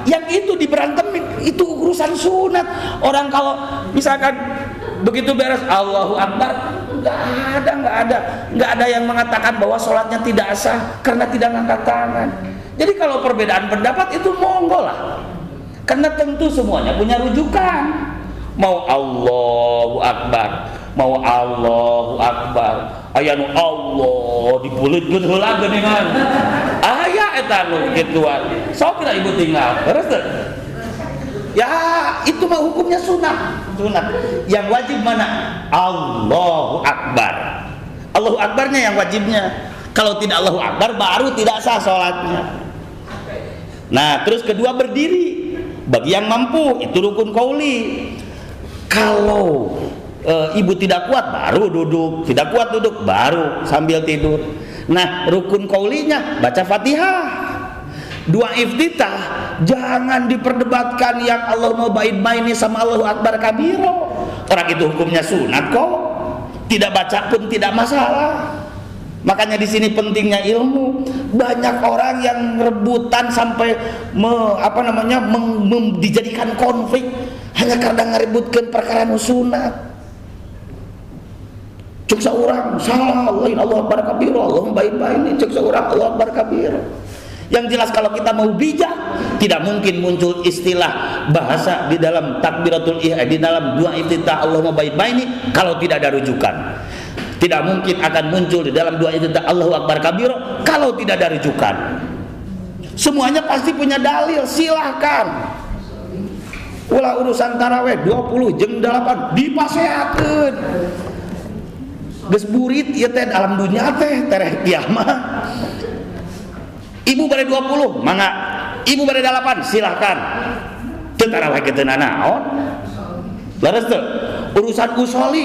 Speaker 2: yang itu diberantemin, itu urusan sunat. Orang kalau misalkan begitu beres Allahu Akbar, nggak ada yang mengatakan bahwa sholatnya tidak sah karena tidak ngangkat tangan. Jadi kalau perbedaan pendapat itu monggo lah, karena tentu semuanya punya rujukan. Mau Allahu Akbar, mau Allahu Akbar, aya nu Allah dipulitkeun heula geuningan. Aya eta nu kituan. Sok kira ibu tinggal. Terus teh. Ya, itu mah hukumnya sunat. Yang wajib mana? Allahu Akbar. Allahu Akbarnya yang wajibnya. Kalau tidak Allahu Akbar baru tidak sah salatnya. Nah, terus kedua berdiri. Bagi yang mampu itu rukun qauli. Kalau ibu tidak kuat baru duduk, tidak kuat duduk baru sambil tidur. Nah, rukun qaulinya baca Fatihah. Dua iftitah jangan diperdebatkan yang Allahumma ba'id baini sama Allahu akbar kabiro. Orang itu hukumnya sunat kok. Tidak baca pun tidak masalah. Makanya di sini pentingnya ilmu. Banyak orang yang rebutan sampai dijadikan konflik hanya karena ngerebutkan perkara sunat. Cek seorang salah Allah akbar kabiro, Allahumma ba'id baini, cek seorang Allah akbar kabiro. Yang jelas kalau kita mau bijak, tidak mungkin muncul istilah bahasa di dalam takbiratul ihram, di dalam dua iftitah Allahumma ba'id baini kalau tidak ada rujukan. Tidak mungkin akan muncul di dalam dua iftitah Allahu akbar kabiro kalau tidak ada rujukan. Semuanya pasti punya dalil, silahkan. Ulah urusan taraweh 20 jeung 8 dipasehakeun. Geus burit ieu teh dalam dunia teh tereh kiamat. Ibu bare 20, mangga. Ibu bare 8, silahkan. Teu taraweh kitu naon? Leres teu? Urusan usoli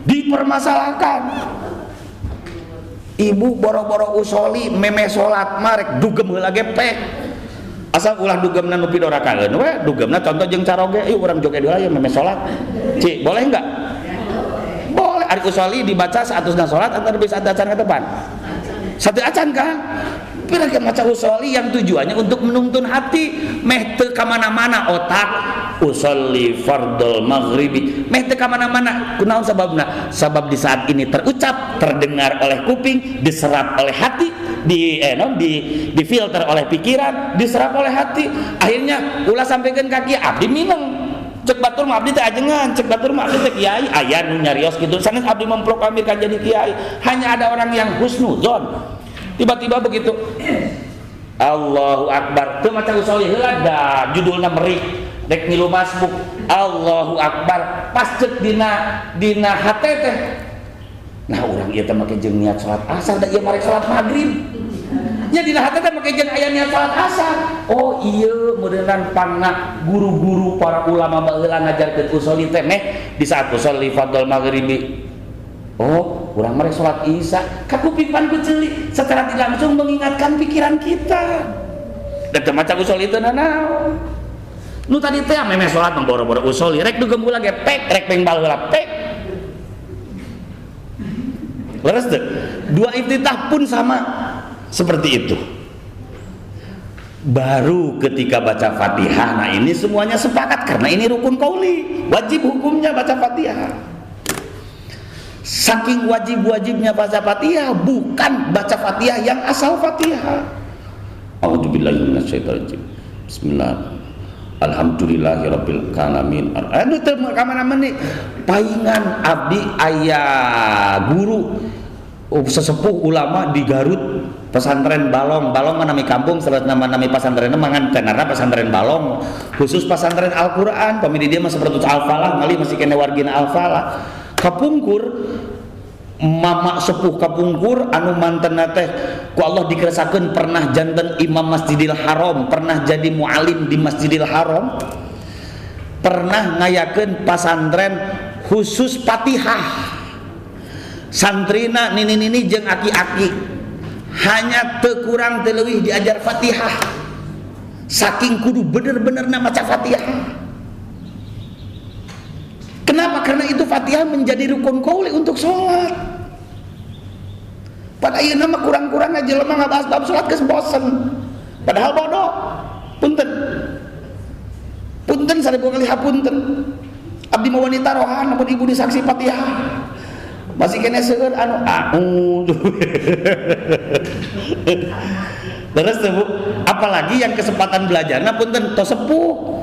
Speaker 2: dipermasalahkan. Ibu boro-boro usoli meme salat marek dugem heula ge pek. Asal ulah dugemna nu pidorakaeun we, dugemna contoh jeung caroge, ieu urang joget heula ya meme salat. Ci, boleh enggak? Boleh. Ari usoli dibaca saatuna salat atau bisa acan ke depan? Satu acan kan? Pirang maca usoli yang tujuannya untuk menuntun hati, meh teu ka mana-mana otak usolli fardul maghribi, meh teu ka mana-mana. Kunaon sababna? Sabab di saat ini terucap, terdengar oleh kuping, diserap oleh hati, di filter oleh pikiran, diserap oleh hati. Akhirnya ulah sampaikan kaki abdi mineng. Cek batur mah abdi teh ajengan, cek batur mah abdi teh kiai, aya nu nyarios kitu. Sanes abdi memproklamirkan jadi kiai. Hanya ada orang yang husnuzon. Tiba-tiba begitu Allahu akbar teu maca usoli heula da judulna merik dek ngilu masbuk Allahu akbar pas cek dina hate teh nah urang ieu teh make jeung niat salat asar da ieu marek salat maghrib nya dina hate teh make jeung aya niat salat asar. Oh ieu modern pangna guru-guru para ulama baheula ngajarkeun usoli teh meh di saat usoli fardhu maghribi. Oh, urang mereka sholat isya, kakuping ku ceuli, secara tidak langsung mengingatkan pikiran kita. Dan maca usoli itu nanaon. Nu tadi teh meme sholat boro-boro usoli, rek dugem ulah ge pek, rek pengbal heula pek. Leres teu? Dua iftitah pun sama seperti itu. Baru ketika baca Fatihah, nah ini semuanya sepakat karena ini rukun qauli, wajib hukumnya baca Fatihah. Saking wajib-wajibnya baca Fatihah, bukan baca Fatihah yang asal Fatihah. A'udzubillahi minasyaitonir rajim. Bismillah. Alhamdulillahirabbil alamin. Anu teu kamana-mana nih. Paingan abdi aya guru sesepuh ulama di Garut, pesantren Balong mah nami kampung salat nama-nami pesantrenna mangan tenarna pesantren Balong, khusus pesantren Al-Qur'an. Pamidi dia mah saperti Al-Falah, ngali masih kene wargina Al-Falah. Kapungkur mama sepuh kapungkur anu mantenna teh ku Allah dikeresakeun pernah janten imam Masjidil Haram, pernah jadi mualim di Masjidil Haram, pernah ngayakeun pasantren khusus Fatihah. Santrina nini-nini jeung aki-aki hanya teu kurang teu leuwih diajar Fatihah. Saking kudu bener-benerna maca Fatihah. Kenapa? Karena itu Fatihah menjadi rukun qauli untuk sholat. Pada ayeuna mah kurang-kurang aja jelema ngabahas bab sholat geus bosen. Padahal bodoh. Punten 1000 kali hapunten. Abdi mah wanita rohan namun ibu disaksi Fatihah. Masih kena seueur anu Terus Bu, apalagi yang kesempatan belajarna punten tos sepuh.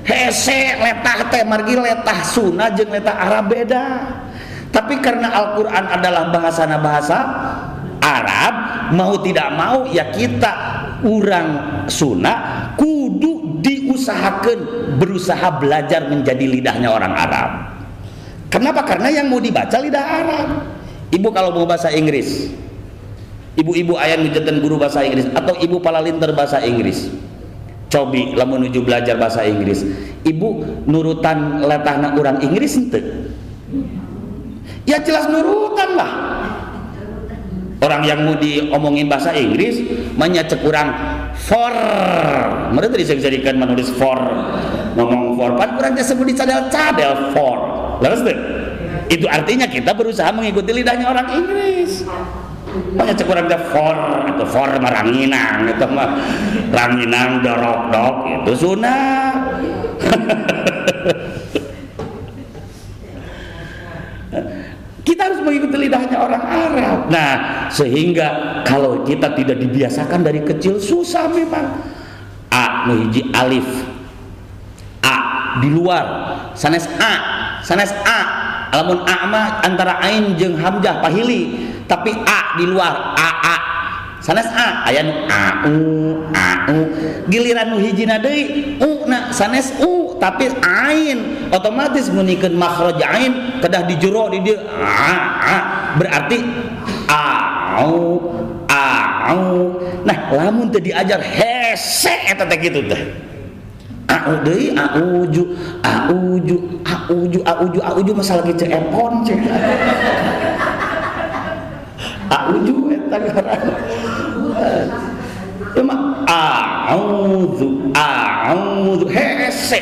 Speaker 2: Hese letah teh margi letah Sunda jeung letah Arab beda. Tapi karena Al-Qur'an adalah bahasa Arab, mau tidak mau ya kita urang Sunda kudu diusahakeun berusaha belajar menjadi lidahnya orang Arab. Kenapa? Karena yang mau dibaca lidah Arab. Ibu kalau mau bahasa Inggris, ibu-ibu aya nu janten guru bahasa Inggris atau ibu palalinter bahasa Inggris. Cobi lamun menuju belajar bahasa Inggris, ibu nurutan letahna urang Inggris henteu? Ya jelas nurutan lah. Orang yang mau diomongin bahasa Inggris menyacek kurang for, mereka disediakan menulis for, ngomong for, pan kurang disebut cadel for, lalu itu artinya kita berusaha mengikuti lidahnya orang Inggris. Menyacek kurang for atau for maranginang, itu mah ranginang dorok-dok itu sunah. Kita harus mengikuti lidahnya orang Arab. Nah, sehingga kalau kita tidak dibiasakan dari kecil susah memang. A nu hiji alif. A di luar. Sanes A. Alamun A mah antara ain jeung hamzah pahili, tapi A di luar. A. Sanes A aya nu a u. Giliran nu hijina deui u na sanes u tapi ain otomatis ngunikeun makhraj ain kedah di jero di dieu berarti au. Nah lamun teu diajar hese eta teh kitu teh. Au deui auju masalah ge cepon cek. Auju eta ngaran. Cuma a'udzu hese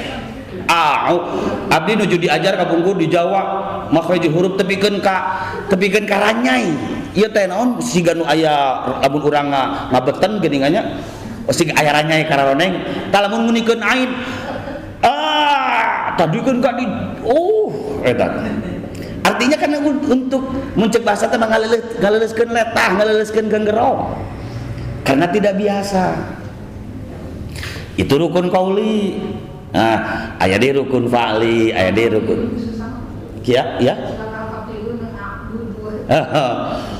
Speaker 2: abdi nuju diajar ka pungkur di Jawa makhraj huruf tepikeun ka ranyai ieu teh naon siga nu aya lamun urang ngabeten geuningannya siga aya ranyai kararoneng tah lamun ngunikeun ain tadikeun ka di eta artinya kan untuk mencek bahasa teh ngaleleuskeun letah ngaleleuskeun genggerong karena tidak biasa. Itu rukun qauli. Nah, aya deui rukun fa'li, aya deui rukun. Ya.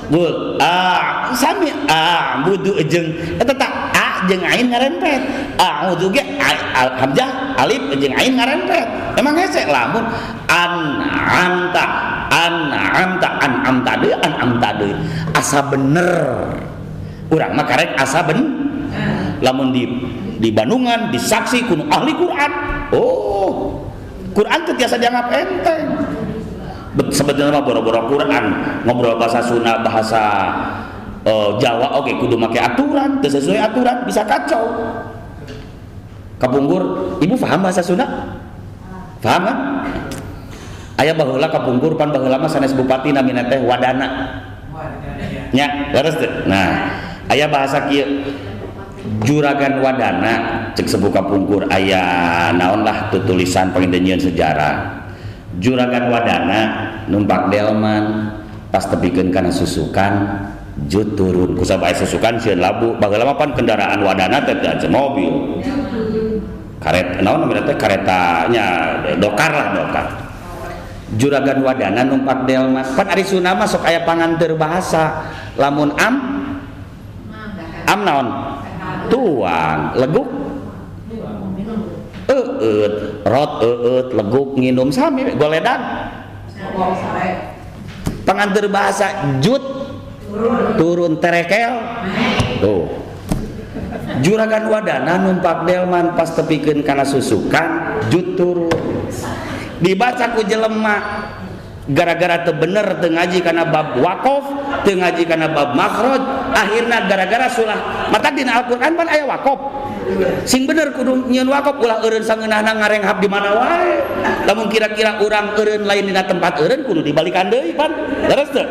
Speaker 2: Bul, sami budu jeung eta tah a jeung ain ngarempet. A'udzu ge hamzah alif jeung ain ngarempet. Emang hese lamun an'amta deui asa bener. Urang mah karek asa lamun di Bandungan disaksi kuno ahli Quran. Quran teh tiasa dianggap enteng. Sebenarnya mah boro-boro Quran ngobrol bahasa Sunda bahasa Jawa oke kudu make aturan, teu sesuai aturan bisa kacau. Kapungkur, ibu paham bahasa Sunda? Paham kan? Aya baheula kapungkur pan baheula mah sanes bupati namina teh Wadana. Nya, leres teh. Nah, aya bahasa kieu Juragan Wadana cek sebuka pungkur aya naon lah tulisan pangintenyeun sejarah. Juragan Wadana numpak delman pas tepikeun kana susukan jut turun ku sabaya susukan sieun labu baheula mah pan kendaraan Wadana teh teu mobil. Kareta naon namanya teh karetanya dokar. Juragan Wadana numpak delman pan ari Sunda mah sok aya panganteur bahasa lamun am naon tuang leguk rot leguk nginum sami goledan panganteur bahasa jut turun terekel tuh. Juragan Wadana numpak delman pas tepikeun kana susukan jut turun dibaca ku jelema gara-gara teu bener teu ngaji kana bab waqaf teu ngaji kana bab makhraj akhirna gara-gara sulah mata dina Al-Qur'an pan aya waqaf sing bener kudu nyieun waqaf ulah eureun sangeunahna ngarenghap di mana wae lamun kira-kira urang eureun lain dina tempat eureun kudu dibalikan deui pan terus teu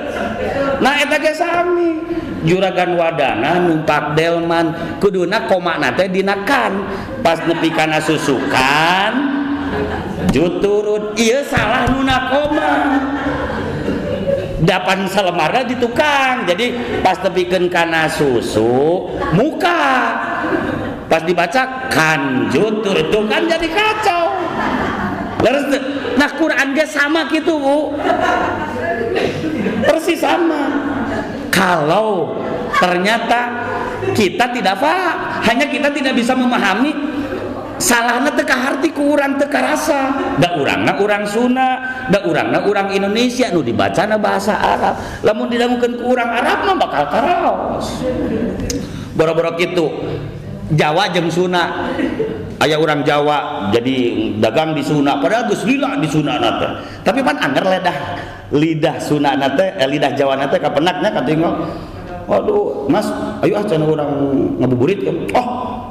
Speaker 2: nah eta ge sami Juragan Wadana numpak delman kuduna komana teh dina kan pas nepi kana susukan jut turun ieu salah nuna koma dapan salemarna di tukang jadi pas tepikeun kana susu muka pas dibaca kan jut turun itu kan jadi kacau. Nah Quran ge sama gitu Bu persis sama kalau ternyata kita tidak paham hanya kita tidak bisa memahami salahna teka harti ku urang teka rasa da urangna urang Sunda da urangna urang Indonesia nu dibacana bahasa Arab lamun didangukeun ku urang Arab mah bakal karaos boro-boro kitu Jawa jeung Sunda aya orang Jawa jadi dagang di Sunda padahal geus lila di Sunda teh. Tapi pan anger lidah Sunda teh lidah Jawa teh kapenaknya katinggal. Waduh, Mas, ayo cenah urang ngabuburit kan. Oh,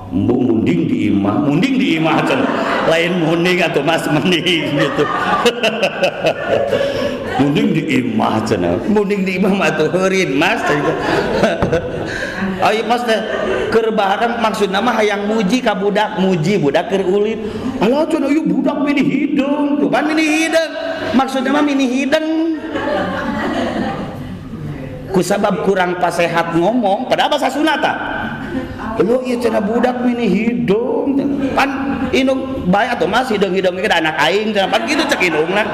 Speaker 2: munding di imah cenah. Lain munding atuh Mas mending gitu. Munding di imah cenah. Munding di imah mah atuh heureun Mas. Ayo Mas teh keur bareng maksudna mah hayang muji ka budak, muji budak keur ulit. Alah cenah ieu budak mini hidung, tuh pan mini hidung. Maksudna mah mini hidung. Kusabab kurang pasehat ngomong padahal bahasa Sunda. Lu ieu cenah budak mini hidung. Pan indung bae atuh Mas hidung-hidung ge anak aing cenah pan kitu cek indungna.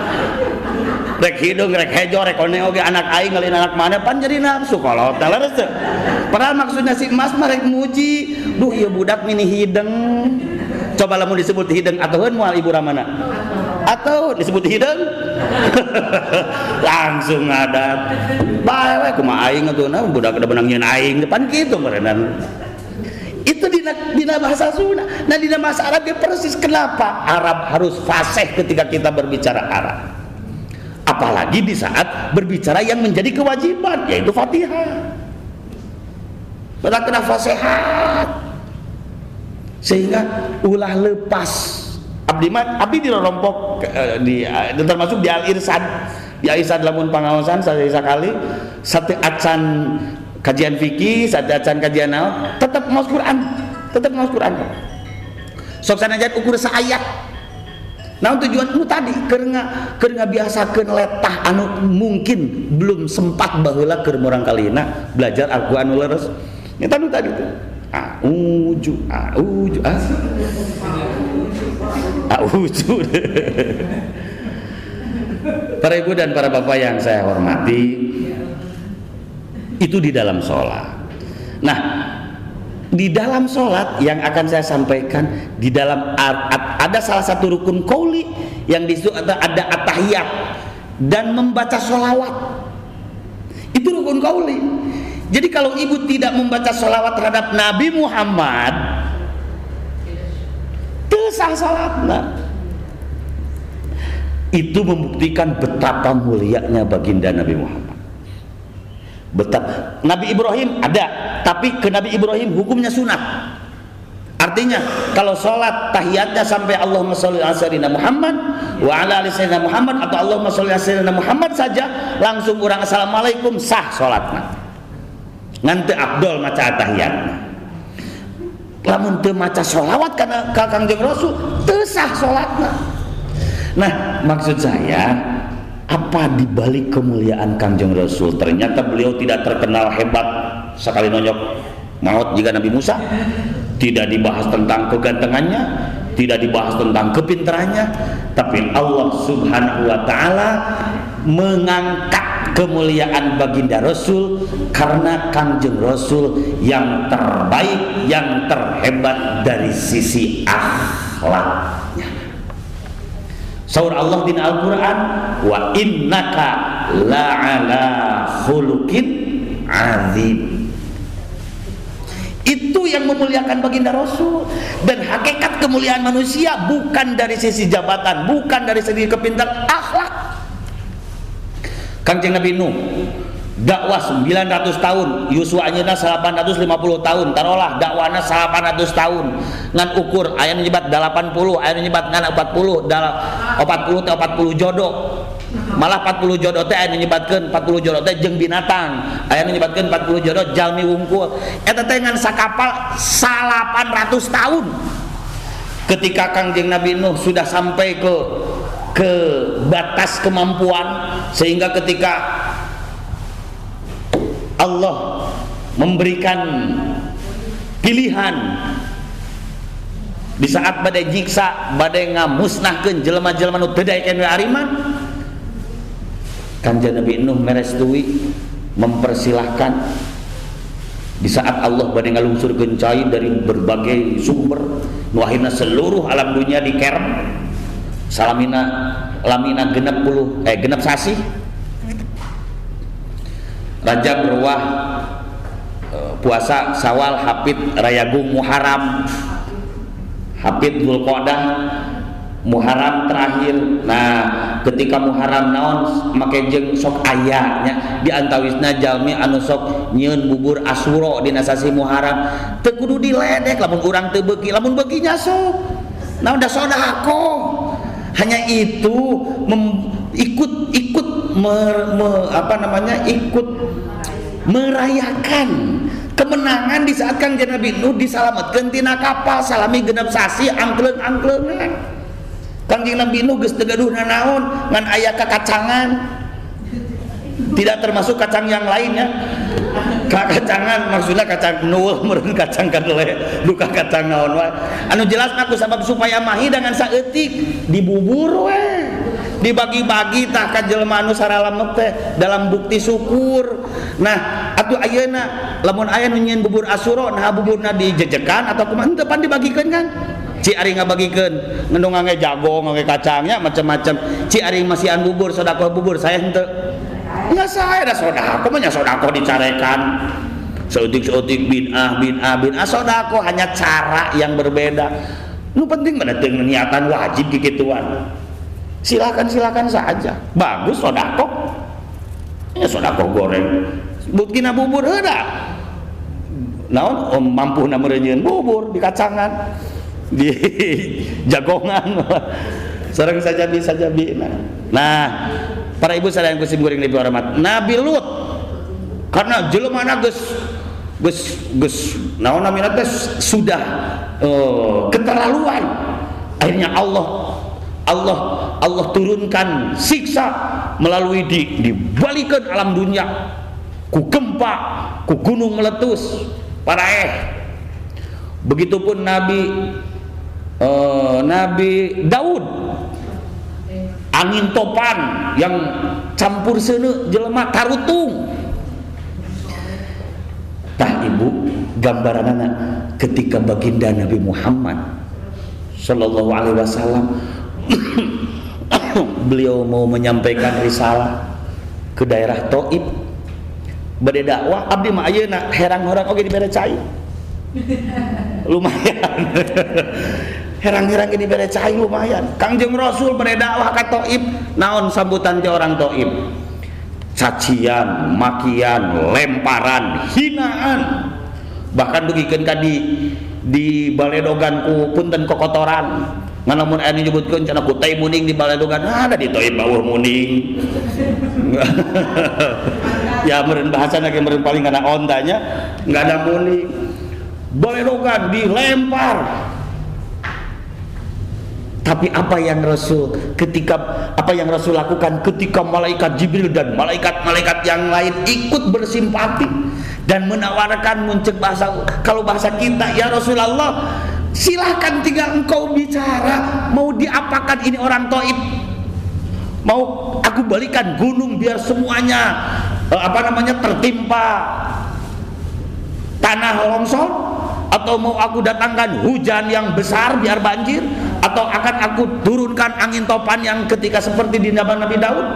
Speaker 2: Rek hidung rek hejo rek one oge anak aing ngalin anak mana pan jadi nafsu kolot teh leres teh. Padahal maksudnya si Mas mah rek muji. Duh ieu budak mini hidung. Coba lamun disebut hidung atuheun moal Ibu Ramana. Atau disebut hidung langsung ngadat bae we kumaha aing atuhna budak da benang nyeun aing depan kitu meureunan. Itu dina bahasa Sunda. Nah dina bahasa Arab dia persis. Kenapa Arab harus fasih ketika kita berbicara Arab? Apalagi di saat berbicara yang menjadi kewajiban, yaitu Fatihah. Kita kena fasihat sehingga ulah lepas. Abdi di rompok termasuk di Al-Irsad. Di Al-Irsad lamun pangaosan sekali satu acan kajian fikih, satu acan kajian naon, tetap maos Quran. Sok sanajan ukur saayat. Nah tujuan nu tadi keur ngabiasakeun letah anu mungkin belum sempat baheula keur murang kalina belajar Al-Qur'an anu leres. Eta nu tadi tuh. Auju. Para ibu dan para bapak yang saya hormati, itu di dalam sholat. Nah, di dalam sholat yang akan saya sampaikan, di dalam ada salah satu rukun qauli yang disitu ada at-tahiyat dan membaca sholawat. Itu rukun qauli. Jadi kalau ibu tidak membaca sholawat terhadap Nabi Muhammad, teu sah salatna. Itu membuktikan betapa mulianya baginda Nabi Muhammad. Nabi Ibrahim ada, tapi ke Nabi Ibrahim hukumnya sunat. Artinya kalau sholat tahiyatnya sampai Allahumma sholli ala sayyidina Muhammad wa ala ali sayyidina Muhammad atau Allahumma sholli ala sayyidina Muhammad saja langsung urang assalamualaikum sah sholatna. Ngan teu afdol maca tahiyatna. Lamun teu maca sholawat kana ka Kangjeng Rasul teu sah sholatna. Nah, maksud saya apa dibalik kemuliaan Kangjeng Rasul? Ternyata beliau tidak terkenal hebat sekali nonyok maut jika Nabi Musa. Tidak dibahas tentang kegantengannya, tidak dibahas tentang kepintarannya, tapi Allah Subhanahu wa taala mengangkat kemuliaan baginda Rasul karena Kangjeng Rasul yang terbaik, yang terhebat dari sisi akhlaknya. Saur Allah di Al-Quran, wa innaka la'ala khuluqin azim. Itu yang memuliakan baginda Rasul. Dan hakikat kemuliaan manusia bukan dari sisi jabatan, bukan dari sisi kepintaran, akhlak. Kangjeng Nabi Nuh dakwah 900 tahun, Yuswa anjeunna 850 tahun, tarolah dakwahna 800 tahun. Ngan ukur aya nu nyebat 80, aya nu nyebat ngan 40, 40 teh 40 jodoh. Malah 40 jodoh teh aya nu nyebatkeun 40 jodoh teh jeung binatang, aya nu nyebatkeun 40 jodoh jalmi wungkul. Eta teh ngan sakapal 800 tahun. Ketika Kangjeng Nabi Nuh sudah sampai ke batas kemampuan, sehingga ketika Allah memberikan pilihan di saat badai jiksa, badai ngamusnahkeun jelema-jelema nu teu daekeun ariman, Kanjeng Nabi Nuh merestui, mempersilahkan di saat Allah badai ngalungsurkeun cai dari berbagai sumber nu akhirna seluruh alam dunia dikerem lamina genep sasi. Rajab, Ruwah, puasa, Syawal, Hapit, Rayagung, Muharram, Hafid Dzulqa'dah Muharram terakhir. Nah, ketika Muharram naon make jeung sok aya nya di antawisna jalmi anu sok nyieun bubur Asyura dina sasi Muharram teu kudu diledek lamun urang teu beuki, lamun beuki nya sok naon da sedekah. Hanya itu ikut merayakan kemenangan di saat Kangjeng Nabi Nuh disalametkeun tina kapal salami genep sasi angkleung-angkleungan. Kangjeng Nabi Nuh geus teu gaduh nanaon ngan aya kakacangan, tidak termasuk kacang yang lainnya. Kakacangan maksudnya kacang nuul meureun kacang kadele duka kacang naon wae. Anu jelas aku sabab supaya mahi dengan saeutik dibubur we. Dibagi-bagi tah ka jelema anu saralamet teh dalam bukti syukur. Nah, atuh ayeuna lamun aya nu nyieun bubur Asyura nah buburna dijejekan atau kumaha teu pan dibagikeun kan? Ci ari ngabagikeun ngendong ngangge jago ngangge kacangnya macam-macam. Ci ari masihan bubur sedekah bubur saya henteu. Ya saya da sedekah mah nya sedekah dicarekan. Seutik-seutik bid'ah sedekah hanya cara yang berbeda. Nu penting mah teu niatan wajib kikituan. Silakan saja. Bagus sedekah. Ya sedekah goreng. Butkina bubur heuda. Naon mampu na meureun bubur di kacangan. Di jagongan sareng saja bisa jabina. Nah, para ibu sadayang kusim goreng lebih hormat Nabi Lut karena jelema geus naon namina teh sudah keterlaluan. Akhirnya Allah turunkan siksa melalui dibalikeun alam dunia ku gempa, ku gunung meletus, paraeh. Begitupun Nabi Daud, angin topan yang campur seuneu jelema tarutung. Tah ibu gambaranana ketika baginda Nabi Muhammad sallallahu alaihi wasallam beliau mau menyampaikan risalah ke daerah Thaif bade dakwah abdi mah ayeuna herang-herang oge dibere cai. Lumayan. Herang-herang ini bere cai lumayan. Kangjeng Rasul bere dakwah ka Thaif, naon sambutan ti orang Thaif? Cacian, makian, lemparan, hinaan. Bahkan dugikeun ka di baledogan ku punten kokotoran. Ngan lamun aya nyebutkeun cenah ku teh muning di baledogan, ada di Thaif bawah muning. Ya meureun bahasana ge meureun paling kana ondanya, enggak ada muning. Baledogan dilempar. Tapi apa yang Rasul lakukan ketika malaikat Jibril dan malaikat-malaikat yang lain ikut bersimpati dan menawarkan muncul kalau bahasa kita, ya Rasulullah, silahkan tinggal engkau bicara, mau diapakan ini orang Thaif? Mau aku balikan gunung biar semuanya tertimpa tanah longsor? Atau mau aku datangkan hujan yang besar biar banjir? Atau akan aku turunkan angin topan yang ketika seperti di zaman Nabi Daud?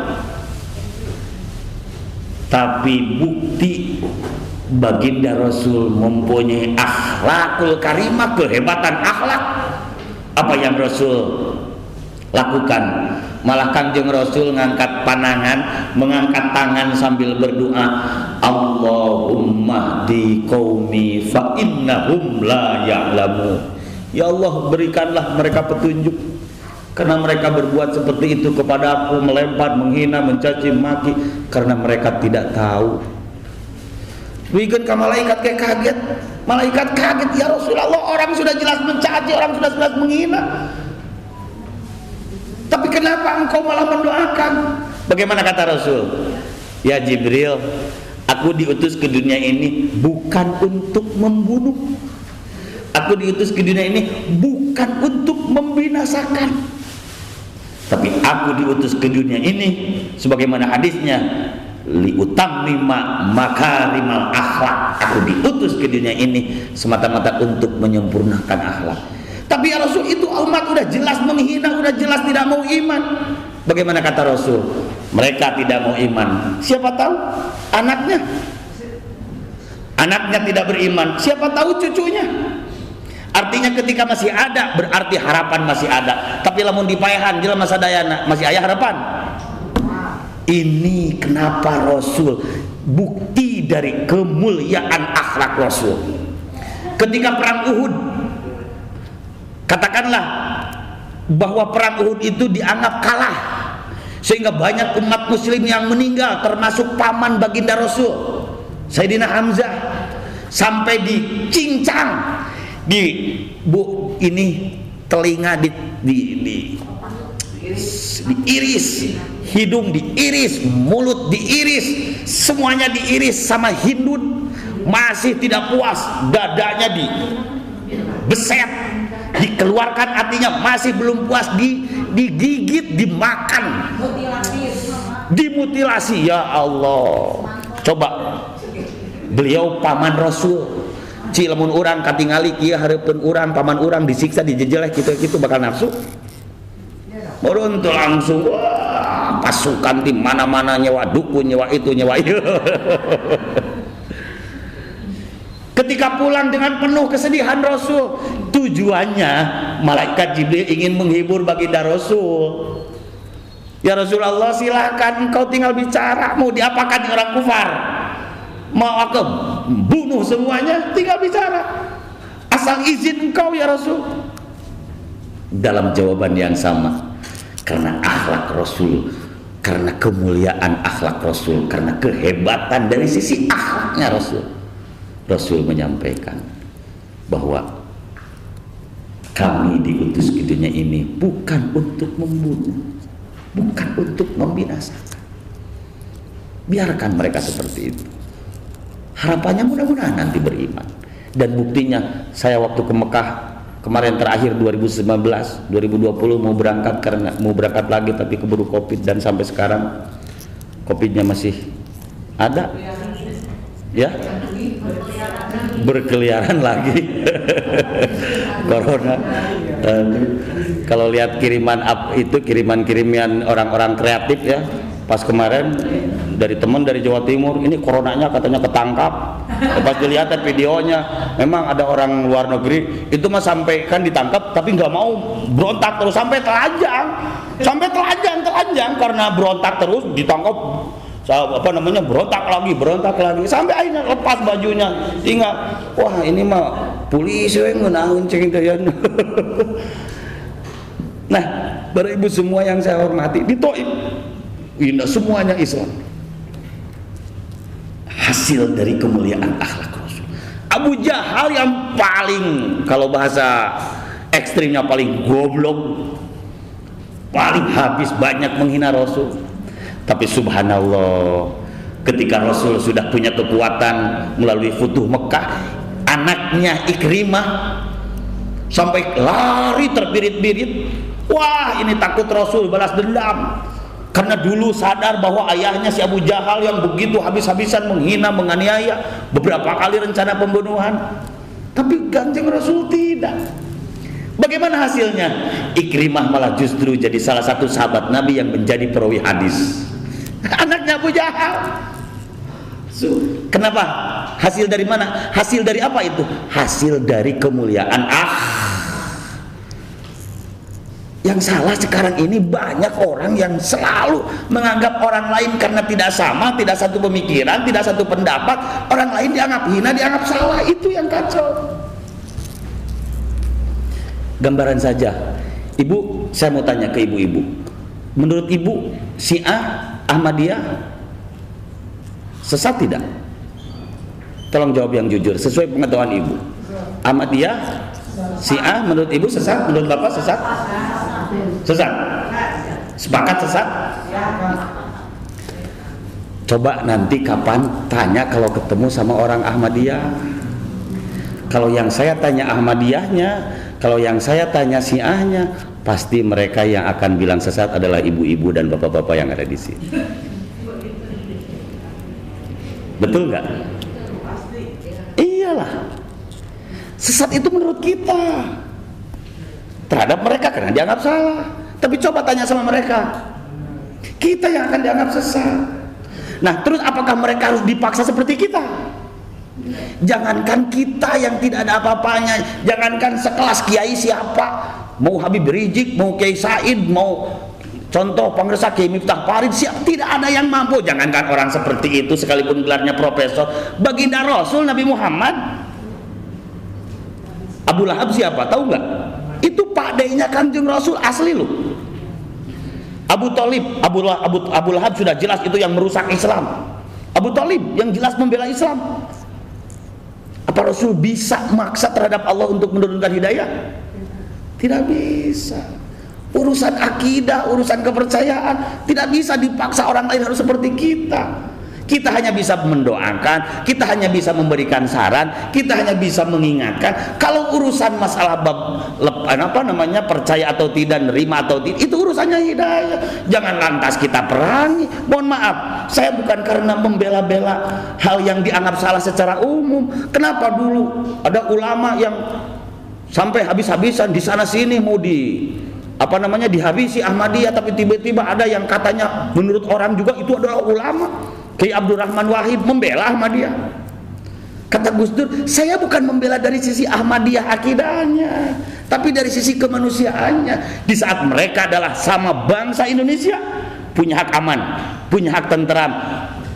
Speaker 2: Tapi bukti baginda Rasul mempunyai akhlakul karimah, kehebatan akhlak. Apa yang Rasul lakukan? Malah Kangjeng Rasul ngangkat panangan, mengangkat tangan sambil berdoa, Allahumma di qaumi fa innahum la ya'lamun. Ya Allah, berikanlah mereka petunjuk karena mereka berbuat seperti itu kepada aku, melempar, menghina, mencaci maki karena mereka tidak tahu. Bikin ka malaikat kayak kaget. Malaikat kaget, ya Rasulullah, orang sudah jelas mencaci, orang sudah jelas menghina. Tapi kenapa engkau malah mendoakan? Bagaimana kata Rasul? Ya Jibril, aku diutus ke dunia ini bukan untuk membunuh. Aku diutus ke dunia ini bukan untuk membinasakan. Tapi aku diutus ke dunia ini sebagaimana hadisnya, liutammima makarimal akhlak. Aku diutus ke dunia ini semata-mata untuk menyempurnakan akhlak. Tapi ya Rasul, itu umat udah jelas menghina, udah jelas tidak mau iman. Bagaimana kata Rasul? Mereka tidak mau iman. Siapa tahu anaknya tidak beriman. Siapa tahu cucunya. Artinya ketika masih ada berarti harapan masih ada. Tapi lamun dipayahan jelema sadayana masih aya harapan. Ini kenapa Rasul, bukti dari kemuliaan akhlak Rasul. Ketika perang Uhud, katakanlah bahwa perang Uhud itu dianggap kalah, sehingga banyak umat muslim yang meninggal, termasuk paman baginda Rasul Sayyidina Hamzah, sampai dicincang ini telinga diiris, hidung diiris, mulut diiris, semuanya diiris sama hindun. Masih tidak puas, dadanya dibeset, dikeluarkan, artinya masih belum puas, digigit, dimakan, dimutilasi. Ya Allah, coba beliau paman Rasul, lamun urang katingali kieu hareupeun urang, paman urang disiksa, dijejeleh kitu-kitu bakal nafsu? Murun tuh langsung wah, pasukan di mana-mana, nyewa dukun, nyewa itu, nyewa itu. Ketika pulang dengan penuh kesedihan Rasul, tujuannya malaikat Jibril ingin menghibur baginda Rasul. Ya Rasulullah, silahkan engkau tinggal bicara, mau diapakan orang kufar, mau aku bunuh semuanya, tinggal bicara, asal izin engkau ya Rasul. Dalam jawaban yang sama, karena akhlak Rasul, karena kemuliaan akhlak Rasul, karena kehebatan dari sisi akhlaknya Rasul menyampaikan bahwa kami diutus ke dunia ini bukan untuk membunuh, bukan untuk membinasakan. Biarkan mereka seperti itu. Harapannya mudah-mudahan nanti beriman. Dan buktinya saya waktu ke Mekah kemarin terakhir 2019, 2020 mau berangkat lagi tapi keburu Covid, dan sampai sekarang Covidnya masih ada. Ya, berkeliaran lagi. Corona. Kalau lihat kiriman-kiriman orang-orang kreatif ya, pas kemarin dari teman dari Jawa Timur, ini coronanya katanya ketangkap. Pas dilihat videonya, memang ada orang luar negeri itu mah sampai kan ditangkap tapi nggak mau, berontak terus sampai telanjang karena berontak terus, ditangkap berontak lagi sampai akhirnya lepas bajunya, tinggal wah ini mah polisi yang ngenaun ceng teh. Nah, Bapak Ibu semua yang saya hormati, di Taif ini semuanya Islam. Hasil dari kemuliaan akhlak Rasul. Abu Jahal yang paling, kalau bahasa ekstrimnya paling goblok, paling habis, banyak menghina Rasul. Tapi subhanallah, ketika Rasul sudah punya kekuatan melalui Futuh Mekah, anaknya Ikrimah sampai lari terbirit-birit. Wah, ini takut Rasul balas dendam, karena dulu sadar bahwa ayahnya si Abu Jahal yang begitu habis-habisan menghina, menganiaya, beberapa kali rencana pembunuhan. Tapi Kanjeng Rasul tidak. Bagaimana hasilnya? Ikrimah malah justru jadi salah satu sahabat Nabi yang menjadi perawi hadis. Anaknya Abu Jahal. Kenapa? Hasil dari mana? Hasil dari apa itu? Hasil dari kemuliaan Yang salah sekarang ini banyak orang yang selalu menganggap orang lain karena tidak sama, tidak satu pemikiran, tidak satu pendapat, orang lain dianggap hina, dianggap salah. Itu yang kacau. Gambaran saja, Ibu, saya mau tanya ke ibu-ibu, menurut Ibu Syiah Ahmadiyah sesat tidak? Tolong jawab yang jujur sesuai pengetahuan Ibu. Ahmadiyah, Syiah menurut Ibu sesat? Menurut Bapak sesat? Sesat? Sepakat sesat? Coba nanti kapan tanya kalau ketemu sama orang Ahmadiyah. Kalau yang saya tanya Ahmadiyahnya, kalau yang saya tanya Syiahnya, pasti mereka yang akan bilang sesat adalah ibu-ibu dan bapak-bapak yang ada di sini. Betul nggak? Iyalah. Sesat itu menurut kita. Terhadap mereka karena dianggap salah. Tapi coba tanya sama mereka. Kita yang akan dianggap sesat. Nah, terus apakah mereka harus dipaksa seperti kita? Jangankan kita yang tidak ada apa-apanya, jangankan sekelas kiai siapa, mau Habib Rizik, mau Kiai Said, mau contoh pengersa Kiai Miftah Farid, siap, tidak ada yang mampu. Jangankan orang seperti itu sekalipun gelarnya profesor, baginda Rasul Nabi Muhammad, Abu Lahab siapa? Tahu nggak? Itu pakdenya Kanjeng Rasul asli loh. Abu Thalib, Abu Lahab sudah jelas itu yang merusak Islam. Abu Thalib yang jelas membela Islam. Apa Rasul bisa maksa terhadap Allah untuk menurunkan hidayah? Tidak bisa. Urusan akidah, urusan kepercayaan tidak bisa dipaksa orang lain harus seperti kita. Kita hanya bisa mendoakan, kita hanya bisa memberikan saran, kita hanya bisa mengingatkan. Kalau urusan masalah percaya atau tidak, nerima atau tidak, itu urusannya hidayah. Jangan lantas kita perangi. Mohon maaf, saya bukan karena membela-bela hal yang dianggap salah secara umum. Kenapa dulu ada ulama yang sampai habis-habisan di sana sini mau dihabisi Ahmadiyah, tapi tiba-tiba ada yang katanya menurut orang juga itu adalah ulama. Kiai Abdurrahman Wahid membela Ahmadiyah. Kata Gus Dur, saya bukan membela dari sisi Ahmadiyah akidahnya, tapi dari sisi kemanusiaannya. Di saat mereka adalah sama bangsa Indonesia, punya hak aman, punya hak tentram,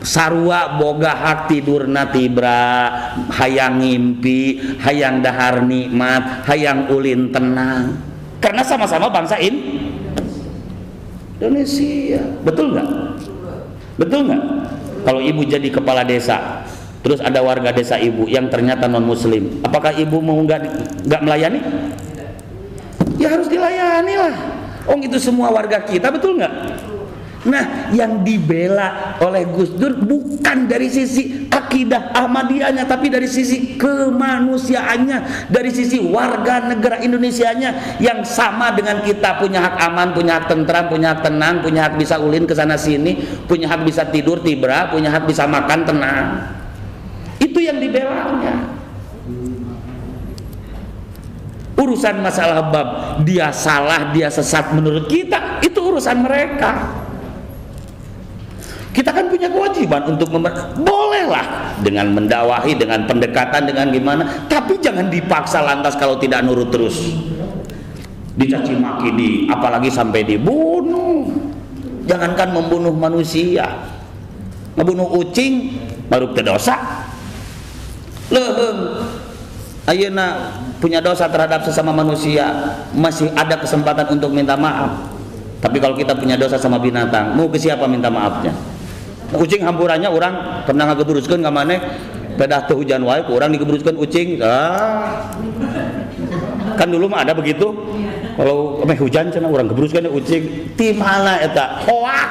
Speaker 2: sarua boga hak tidur natibra, hayang ngimpi, hayang dahar nikmat, hayang ulin tenang. Karena sama-sama bangsa Indonesia. Betul nggak? Betul nggak? Kalau ibu jadi kepala desa, terus ada warga desa ibu yang ternyata non muslim, apakah ibu mau nggak melayani? Ya harus dilayani lah. Oh itu semua warga kita, betul nggak? Nah, yang dibela oleh Gus Dur bukan dari sisi akidah Ahmadiyahnya, tapi dari sisi kemanusiaannya, dari sisi warga negara Indonesianya yang sama dengan kita, punya hak aman, punya hak tentram, punya hak tenang, punya hak bisa ulin ke sana sini, punya hak bisa tidur tibra, punya hak bisa makan tenang. Itu yang dibelanya. Urusan masalah bab dia salah, dia sesat menurut kita, itu urusan mereka. Kita kan punya kewajiban untuk bolehlah dengan mendakwahi, dengan pendekatan, dengan gimana, tapi jangan dipaksa lantas kalau tidak nurut terus dicaci maki, apalagi sampai dibunuh. Jangankan membunuh manusia, ngebunuh ucing baru dosa. Leuheung ayeuna punya dosa terhadap sesama manusia, masih ada kesempatan untuk minta maaf. Tapi kalau kita punya dosa sama binatang, mau ke siapa minta maafnya? Ucing hampurannya orang pernah ngegebruskeun ka maneh, pedah teu hujan wae ku urang digebruskeun ucing. Kan dulu mah ada begitu. Kalau hujan cenah urang gebruskeun ucing. Ti mana eta? Hoak.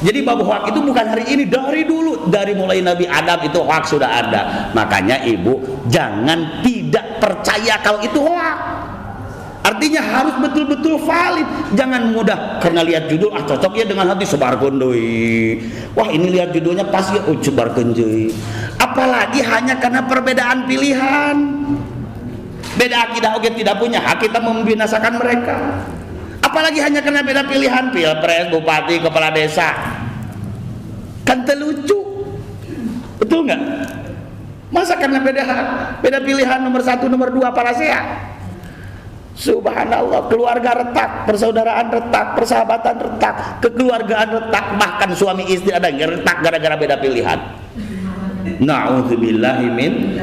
Speaker 2: Jadi bab hoak itu bukan hari ini, dari dulu, dari mulai Nabi Adam itu hoak sudah ada. Makanya ibu jangan tidak percaya kalau itu hoak. Artinya harus betul-betul valid. Jangan mudah karena lihat judul, cocok ya dengan hati, sebarkeun deui. Wah, ini lihat judulnya pas ya, sebarkeun deui. Apalagi hanya karena perbedaan pilihan. Beda akidah oke tidak punya hak kita membinasakan mereka. Apalagi hanya karena beda pilihan, pilpres, bupati, kepala desa. Kan terlucu. Betul nggak? Masa karena beda pilihan nomor 1, nomor 2 para sehat? Subhanallah, keluarga retak, persaudaraan retak, persahabatan retak, kekeluargaan retak, bahkan suami istri ada yang retak gara-gara beda pilihan. Na'udzubillahi min.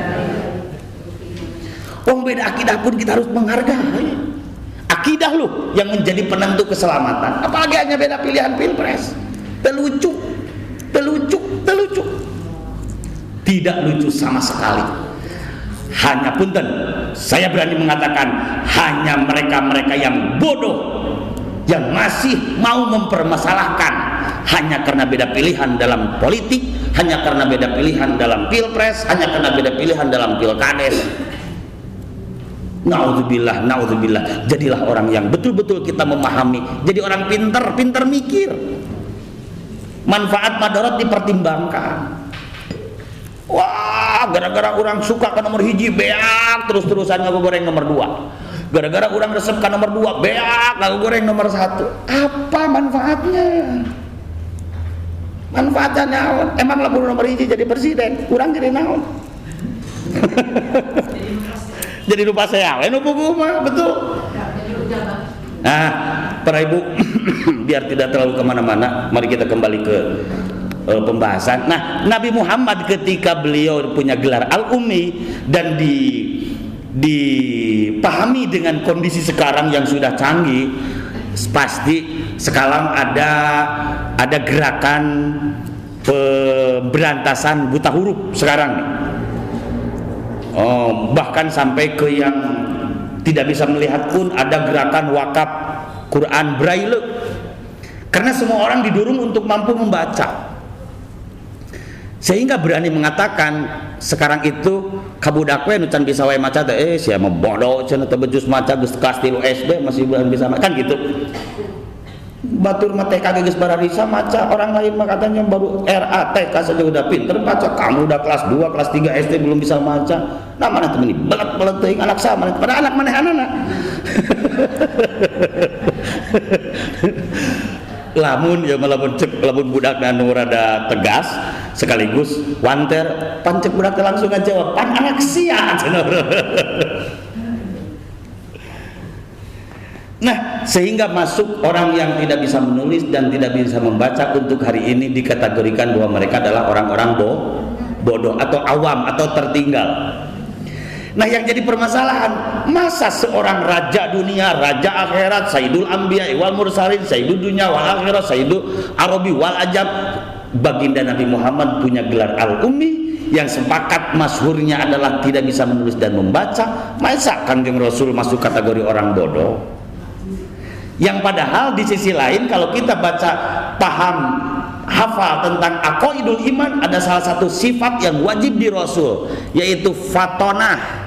Speaker 2: Wong beda akidah pun kita harus menghargai. Akidah loh yang menjadi penentu keselamatan. Apalagi hanya beda pilihan pilpres. Terlucu. Tidak lucu sama sekali. Hanya punten, saya berani mengatakan hanya mereka-mereka yang bodoh yang masih mau mempermasalahkan hanya karena beda pilihan dalam politik, hanya karena beda pilihan dalam pilpres, hanya karena beda pilihan dalam pilkades. Naudzubillah. Jadilah orang yang betul-betul kita memahami. Jadi orang pinter mikir. Manfaat madarat dipertimbangkan. Wah, gara-gara orang suka ke nomor hiji beak terus-terusan ngagoreng nomor 2. Gara-gara orang resep ke nomor 2 beak ngagoreng nomor 1. Apa manfaatnya? Manfaatnya naon? Emang lamun nomor hiji jadi presiden, kurang jadi naon? Jadi lupa saya, nu buku mah betul. Nah, para ibu, biar tidak terlalu kemana-mana, mari kita kembali ke pembahasan. Nah, Nabi Muhammad ketika beliau punya gelar Al-Ummi dan dipahami dengan kondisi sekarang yang sudah canggih, pasti sekarang ada gerakan pemberantasan buta huruf sekarang nih. Bahkan sampai ke yang tidak bisa melihat pun ada gerakan wakaf Quran Braille, karena semua orang didorong untuk mampu membaca, sehingga berani mengatakan sekarang itu kabudak we nu can bisa wae maca teh sia mah bodoh cenah teu becus maca geus kelas 3 SD masih belum bisa maca, kan gitu. Batur mah TK geus bararisa maca, orang lain mah katanya baru RA TK saja udah pinter baca, kamu udah kelas 2 kelas 3 SD belum bisa maca. Nah mana temen ini belet-belet teuing anak sama pada anak manehana. Lamun ya lamun cek lamun budak anu rada tegas sekaligus wanter pancek budak langsung aja jawab pan anak sia. Nah, sehingga masuk orang yang tidak bisa menulis dan tidak bisa membaca untuk hari ini dikategorikan bahwa mereka adalah orang-orang bodoh atau awam atau tertinggal. Nah, yang jadi permasalahan, masa seorang raja dunia, raja akhirat, Sayyidul Anbiya wal Mursalin, Sayyidul Dunya wal Akhirat, Sayyidul Arabi wal Ajam, baginda Nabi Muhammad punya gelar Al-Ummi yang sepakat masyhurnya adalah tidak bisa menulis dan membaca. Masa Kanjeng Rasul masuk kategori orang bodoh? Yang padahal di sisi lain kalau kita baca paham hafal tentang aqaidul iman, ada salah satu sifat yang wajib di Rasul, yaitu fatonah.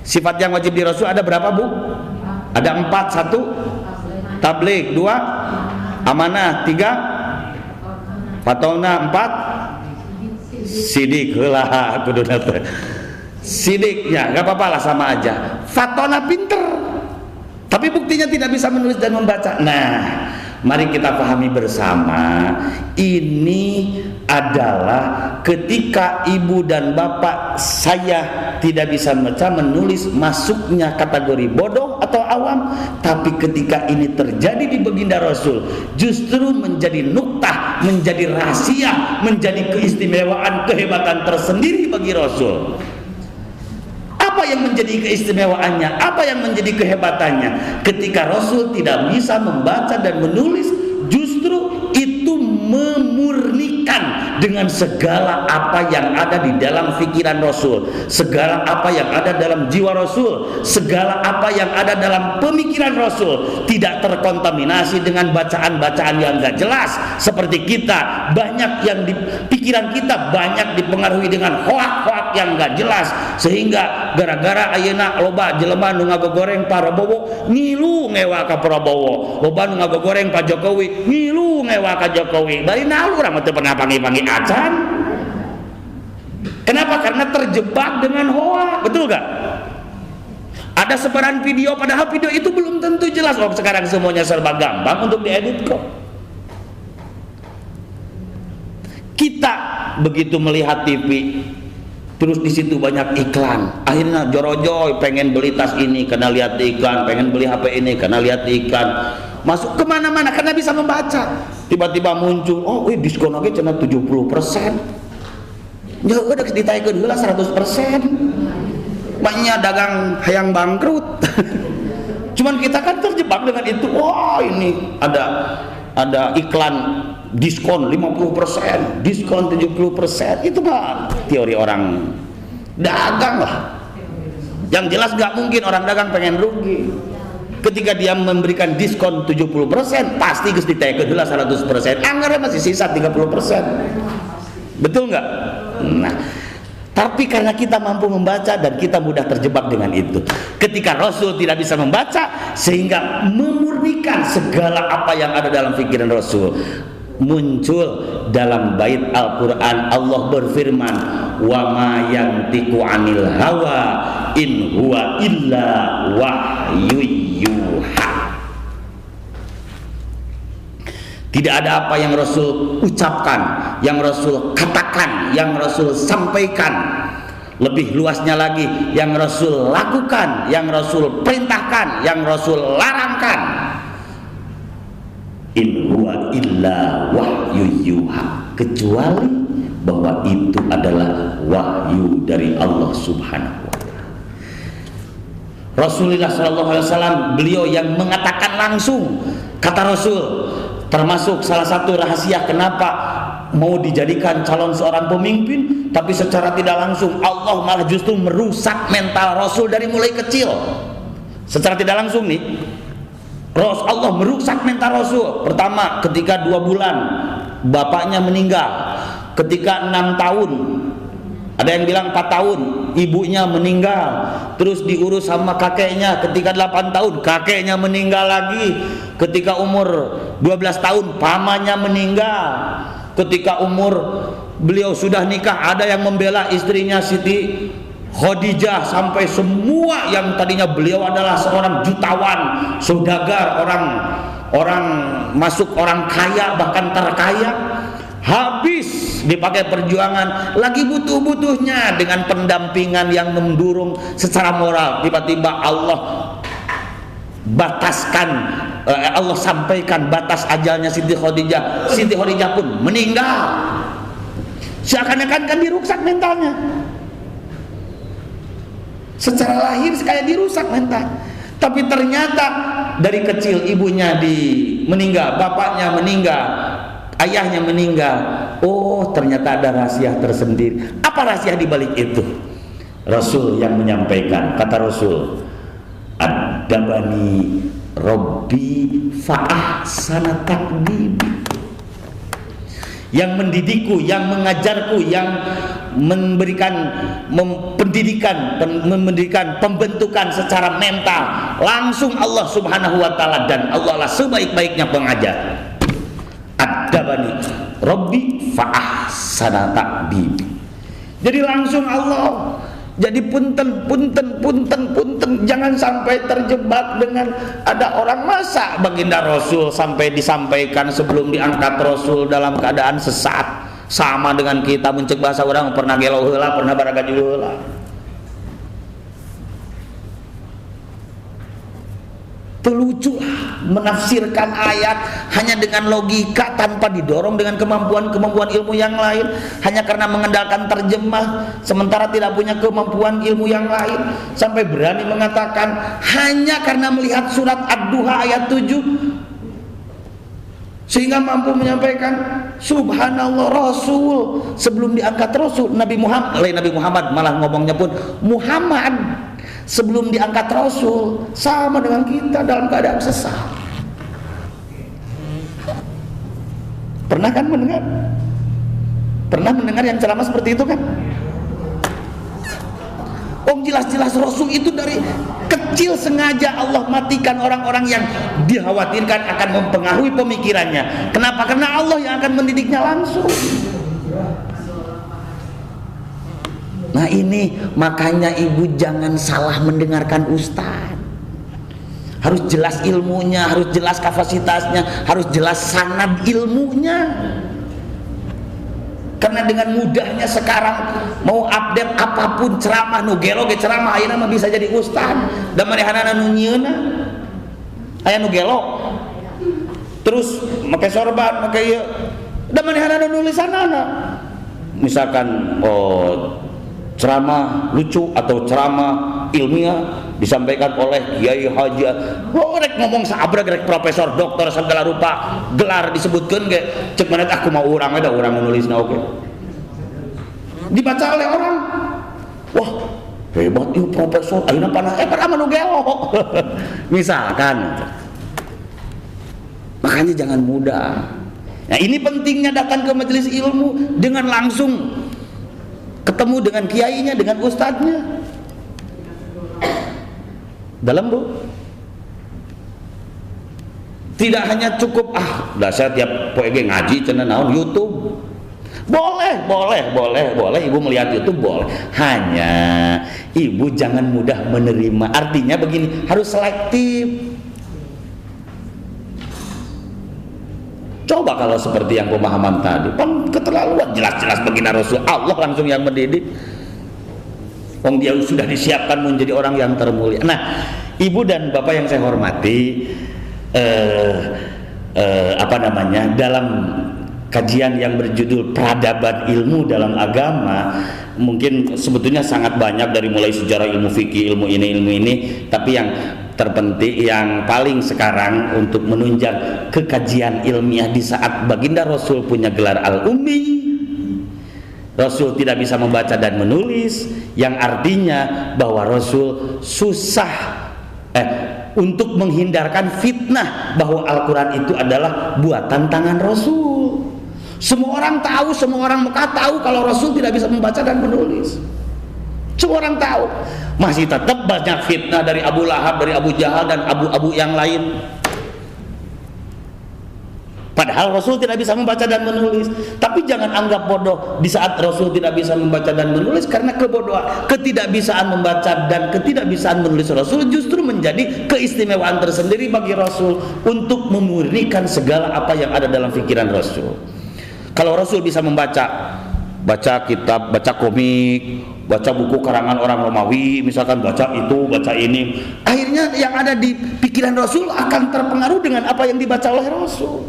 Speaker 2: Sifat yang wajib di Rasul ada berapa, Bu? Ada 4. 1 tabligh, 2 amanah, 3 fatonah, 4 sidik. Heula kuduna teh sidiknya enggak apa-apa lah, sama aja. Fatonah pinter, tapi buktinya tidak bisa menulis dan membaca. Nah, mari kita pahami bersama, ini adalah ketika ibu dan bapak saya tidak bisa membaca menulis, masuknya kategori bodoh atau awam. Tapi ketika ini terjadi di baginda Rasul, justru menjadi nuktah, menjadi rahasia, menjadi keistimewaan, kehebatan tersendiri bagi Rasul. Apa yang menjadi keistimewaannya? Apa yang menjadi kehebatannya? Ketika Rasul tidak bisa membaca dan menulis, justru itu memurnikan dengan segala apa yang ada di dalam pikiran Rasul, segala apa yang ada dalam jiwa Rasul, segala apa yang ada dalam pemikiran Rasul, tidak terkontaminasi dengan bacaan-bacaan yang gak jelas. Seperti kita, banyak yang di pikiran kita banyak dipengaruhi dengan hoak-hoak yang gak jelas, sehingga gara-gara ayeuna loba jelema nu ngagogoreng Prabowo ngilu ngewa ka Prabowo, loba nu ngagogoreng Pak Jokowi ngilu ngewa ka Jokowi. Bari naon urang teu pernah panggil-panggil acan. Kenapa? Karena terjebak dengan hoak, betul gak? Ada sebaran video, padahal video itu belum tentu jelas. Oh, sekarang semuanya serba gampang untuk diedit kok. Kita begitu melihat TV, terus di situ banyak iklan, akhirnya jorojoy pengen beli tas ini karena lihat iklan, pengen beli HP ini karena lihat iklan, masuk kemana-mana karena bisa membaca. Tiba-tiba muncul, oh diskon lagi cina 70%, ya udah ditaikkan dulu 100%, banyak dagang hayang bangkrut. Cuman kita kan terjebak dengan itu. Wah, ini ada iklan diskon 50%, diskon 70%, itu mah teori orang dagang lah. Yang jelas gak mungkin orang dagang pengen rugi. Ketika dia memberikan diskon 70%, pasti geus ditaikeun heula 100%, anggarnya masih sisa 30%. Betul nggak? Nah, tapi karena kita mampu membaca dan kita mudah terjebak dengan itu. Ketika Rasul tidak bisa membaca, sehingga memurnikan segala apa yang ada dalam pikiran Rasul. Muncul dalam bait Al-Quran, Allah berfirman, wa ma yantiqu anil hawa in huwa illa wahyu yuha. Tidak ada apa yang Rasul ucapkan, yang Rasul katakan, yang Rasul sampaikan. Lebih luasnya lagi, yang Rasul lakukan, yang Rasul perintahkan, yang Rasul larangkan. In huwa illa wahyu yuha, kecuali bahwa itu adalah wahyu dari Allah Subhanahu wa ta'ala. Rasulullah SAW, beliau yang mengatakan langsung, kata Rasul, termasuk salah satu rahasia kenapa mau dijadikan calon seorang pemimpin, tapi secara tidak langsung Allah malah justru merusak mental Rasul dari mulai kecil. Secara tidak langsung nih, Allah merusak mental Rasul. Pertama, ketika 2 bulan bapaknya meninggal, ketika 6 tahun, ada yang bilang 4 tahun, ibunya meninggal, terus diurus sama kakeknya. Ketika 8 tahun, kakeknya meninggal lagi. Ketika umur 12 tahun, pamannya meninggal. Ketika umur beliau sudah nikah, ada yang membela istrinya Siti Khadijah, sampai semua yang tadinya beliau adalah seorang jutawan, saudagar, orang masuk orang kaya, bahkan terkaya, habis dipakai perjuangan, lagi butuh-butuhnya dengan pendampingan yang mendurung secara moral, tiba-tiba Allah bataskan, Allah sampaikan batas ajalnya Siti Khadijah. Siti Khadijah pun meninggal. Seakan-akan kan dirusak mentalnya. Secara lahir kayak dirusak mental. Tapi ternyata dari kecil ibunya meninggal, bapaknya meninggal, ayahnya meninggal. Oh, ternyata ada rahasia tersendiri. Apa rahasia di balik itu? Rasul yang menyampaikan, kata Rasul, "Adabani Rabbi fa'ahsana ta'dibi." Yang mendidikku, yang mengajarku, yang memberikan pendidikan, memberikan pembentukan secara mental langsung Allah Subhanahu wa ta'ala, dan Allah lah sebaik-baiknya pengajar. Adabani Rabbi fa'ahsana ta'dibi. Jadi langsung Allah. Jadi punten, jangan sampai terjebak dengan ada orang, masa baginda Rasul sampai disampaikan sebelum diangkat Rasul dalam keadaan sesat, sama dengan kita mencek bahasa orang pernah gelo heula, pernah baragaju heula. Lucu menafsirkan ayat hanya dengan logika tanpa didorong dengan kemampuan ilmu yang lain, hanya karena mengandalkan terjemah sementara tidak punya kemampuan ilmu yang lain, sampai berani mengatakan hanya karena melihat surat Ad-Duha ayat 7 sehingga mampu menyampaikan. Subhanallah, Rasul sebelum diangkat Rasul, Nabi Muhammad malah ngomongnya pun Muhammad sebelum diangkat Rasul, sama dengan kita dalam keadaan sesat. Pernah kan mendengar? Pernah mendengar yang ceramah seperti itu kan? Jelas-jelas Rasul itu dari kecil sengaja Allah matikan orang-orang yang dikhawatirkan akan mempengaruhi pemikirannya. Kenapa? Karena Allah yang akan mendidiknya langsung. Nah ini makanya ibu jangan salah mendengarkan ustaz. Harus jelas ilmunya, harus jelas kapasitasnya, harus jelas sanad ilmunya. Karena dengan mudahnya sekarang mau update apapun ceramah nu gelo ge ceramah ayeuna mah bisa jadi ustaz. Da manehanana nu nyieuna aya nu gelo. Terus make sorban, make ieu. Da manehanana nulisanana. Misalkan ceramah lucu atau ceramah ilmiah disampaikan oleh Kiai Haji, rek ngomong saabrak rek profesor doktor segala rupa gelar disebutkan ge cek mana aku mau urang ada urang nulisna oke. Dibaca oleh orang, wah hebat ieu profesor ayeuna panah mah nu gelo. Misalkan. Makanya jangan mudah. Nah, ini pentingnya datang ke majelis ilmu dengan langsung ketemu dengan kiainya, dengan ustadznya. Dalam bu, tidak hanya cukup dah saya tiap poe ngaji cenah naon YouTube. Boleh ibu melihat YouTube boleh. Hanya ibu jangan mudah menerima. Artinya begini, harus selektif. Coba kalau seperti yang pemahaman tadi, kan keterlaluan, jelas-jelas baginda Rasul Allah langsung yang mendidik. Dia sudah disiapkan menjadi orang yang termulia. Nah, ibu dan bapak yang saya hormati, dalam kajian yang berjudul Peradaban Ilmu dalam Agama, mungkin sebetulnya sangat banyak dari mulai sejarah ilmu fikih, ilmu ini, tapi yang terpenting, yang paling sekarang untuk menunjang kekajian ilmiah di saat baginda Rasul punya gelar Al-Ummi. Rasul tidak bisa membaca dan menulis, yang artinya bahwa Rasul susah untuk menghindarkan fitnah bahwa Al-Quran itu adalah buatan tangan Rasul. Semua orang tahu, semua orang Mekah tahu kalau Rasul tidak bisa membaca dan menulis. Semua orang tahu. Masih tetap banyak fitnah dari Abu Lahab, dari Abu Jahal dan abu-abu yang lain. Padahal Rasul tidak bisa membaca dan menulis. Tapi jangan anggap bodoh di saat Rasul tidak bisa membaca dan menulis, karena kebodohan, ketidakbisaan membaca dan ketidakbisaan menulis Rasul justru menjadi keistimewaan tersendiri bagi Rasul untuk memurnikan segala apa yang ada dalam pikiran Rasul. Kalau Rasul bisa baca kitab, baca komik, baca buku karangan orang Romawi, misalkan baca itu, baca ini, akhirnya yang ada di pikiran Rasul akan terpengaruh dengan apa yang dibaca oleh Rasul.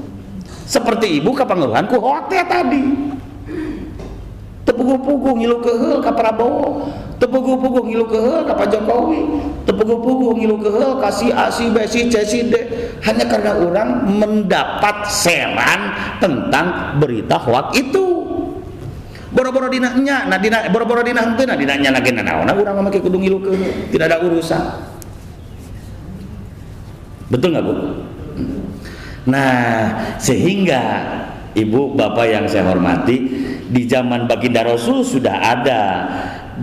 Speaker 2: Seperti ibu kapangeluhan ku hoak tadi, tepugu-pugu ngilu keheul ka Prabowo, tepugu-pugu ngilu keheul ka Pak Jokowi, tepugu-pugu ngilu keheul ka si A, si B, si C, si D, hanya karena orang mendapat seran tentang berita hoak itu. Boro-boro dina nya, nah dina boro-boro dina henteu, nah dina nya lagi nanaona urang mah make kudu ngilu keheul, tidak ada urusan. Betul nggak Bu? Nah, sehingga ibu bapak yang saya hormati, di zaman baginda Rasul sudah ada,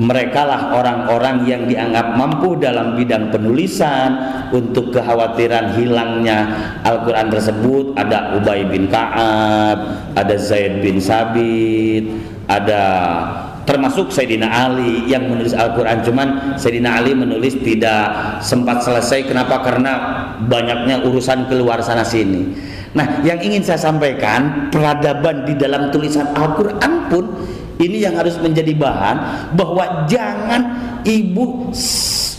Speaker 2: mereka lah orang-orang yang dianggap mampu dalam bidang penulisan. Untuk kekhawatiran hilangnya Al-Quran tersebut, ada Ubay bin Ka'ab, ada Zaid bin Sabit, ada termasuk Sayyidina Ali yang menulis Al-Quran. Cuman Sayyidina Ali menulis tidak sempat selesai. Kenapa? Karena banyaknya urusan keluar sana sini. Nah, yang ingin saya sampaikan, peradaban di dalam tulisan Al-Quran pun ini yang harus menjadi bahan, bahwa jangan ibu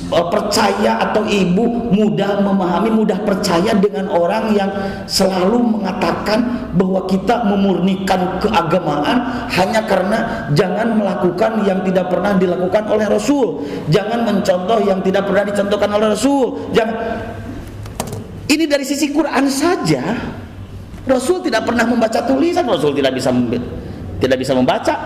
Speaker 2: percaya atau ibu mudah memahami, mudah percaya dengan orang yang selalu mengatakan bahwa kita memurnikan keagamaan hanya karena jangan melakukan yang tidak pernah dilakukan oleh Rasul, jangan mencontoh yang tidak pernah dicontohkan oleh Rasul. Ini dari sisi Quran saja, Rasul tidak pernah membaca tulisan, Rasul tidak bisa membaca.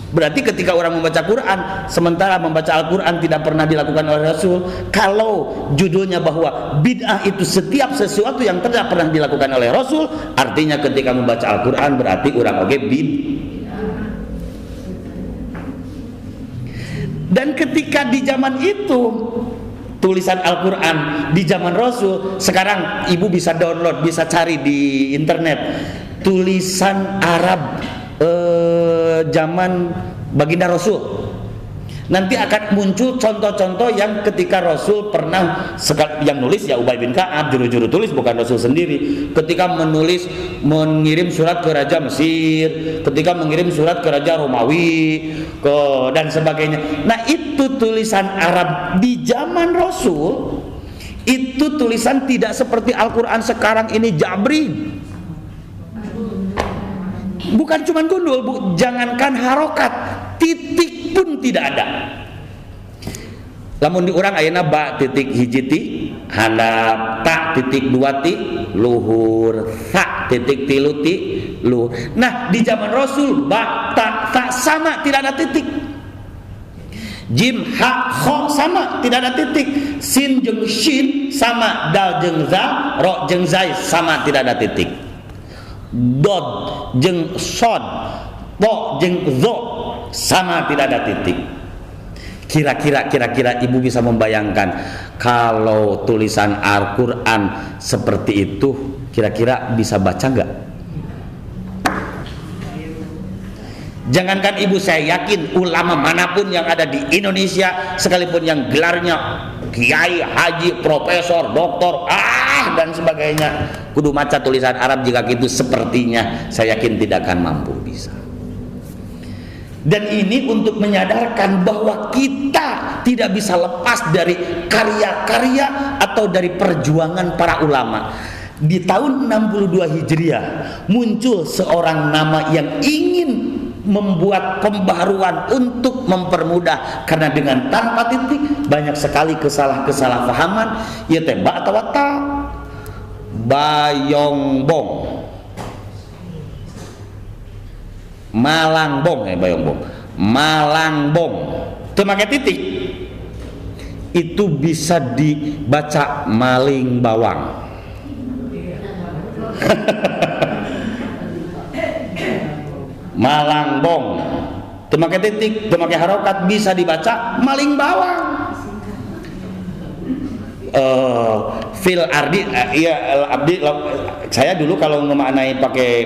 Speaker 2: Berarti ketika orang membaca Quran, sementara membaca Al-Quran tidak pernah dilakukan oleh Rasul, kalau judulnya bahwa bid'ah itu setiap sesuatu yang tidak pernah dilakukan oleh Rasul, artinya ketika membaca Al-Quran berarti orang oge bid'ah. Dan ketika di zaman itu tulisan Al-Quran di zaman Rasul, sekarang ibu bisa download, bisa cari di internet tulisan Arab zaman baginda Rasul. Nanti akan muncul contoh-contoh yang ketika Rasul pernah, yang nulis ya Ubay bin Ka'ab, juru-juru tulis, bukan Rasul sendiri. Ketika mengirim surat ke Raja Mesir, ketika mengirim surat ke Raja Romawi, dan sebagainya. Nah, itu tulisan Arab di zaman Rasul. Itu tulisan tidak seperti Al-Quran sekarang ini jabri. Bukan cuma gundul, Bu, jangankan harokat, titik pun tidak ada. Lamun di urang ayeuna ba titik hiji ti, handap ta titik dua ti, luhur ta titik tilu ti, luhur. Nah, di zaman Rasul ba ta sama, tidak ada titik. Jim ha kho sama, tidak ada titik. Sin jeung shin sama, dal jeung za, ro jeung zai sama, tidak ada titik. Dod jeung sod, po jeung zo sama, tidak ada titik. Kira-kira ibu bisa membayangkan kalau tulisan Al-Quran seperti itu, kira-kira bisa baca nggak? Jangankan ibu, saya yakin ulama manapun yang ada di Indonesia, sekalipun yang gelarnya kiai, haji, profesor, doktor, dan sebagainya. Kudu maca tulisan Arab, jika gitu sepertinya saya yakin tidak akan mampu bisa. Dan ini untuk menyadarkan bahwa kita tidak bisa lepas dari karya-karya atau dari perjuangan para ulama. Di tahun 62 Hijriah muncul seorang nama yang ingin membuat pembaharuan untuk mempermudah, karena dengan tanpa titik banyak sekali kesalahpahaman. Ya tembak atau wata Bayongbong, Malangbong, Bayongbong, Malangbong, itu pakai titik, itu bisa dibaca maling bawang. Malangbong, itu pakai titik, itu pakai harokat, bisa dibaca maling bawang. Fil ardi, iya abdi. Saya dulu kalau memaknai pakai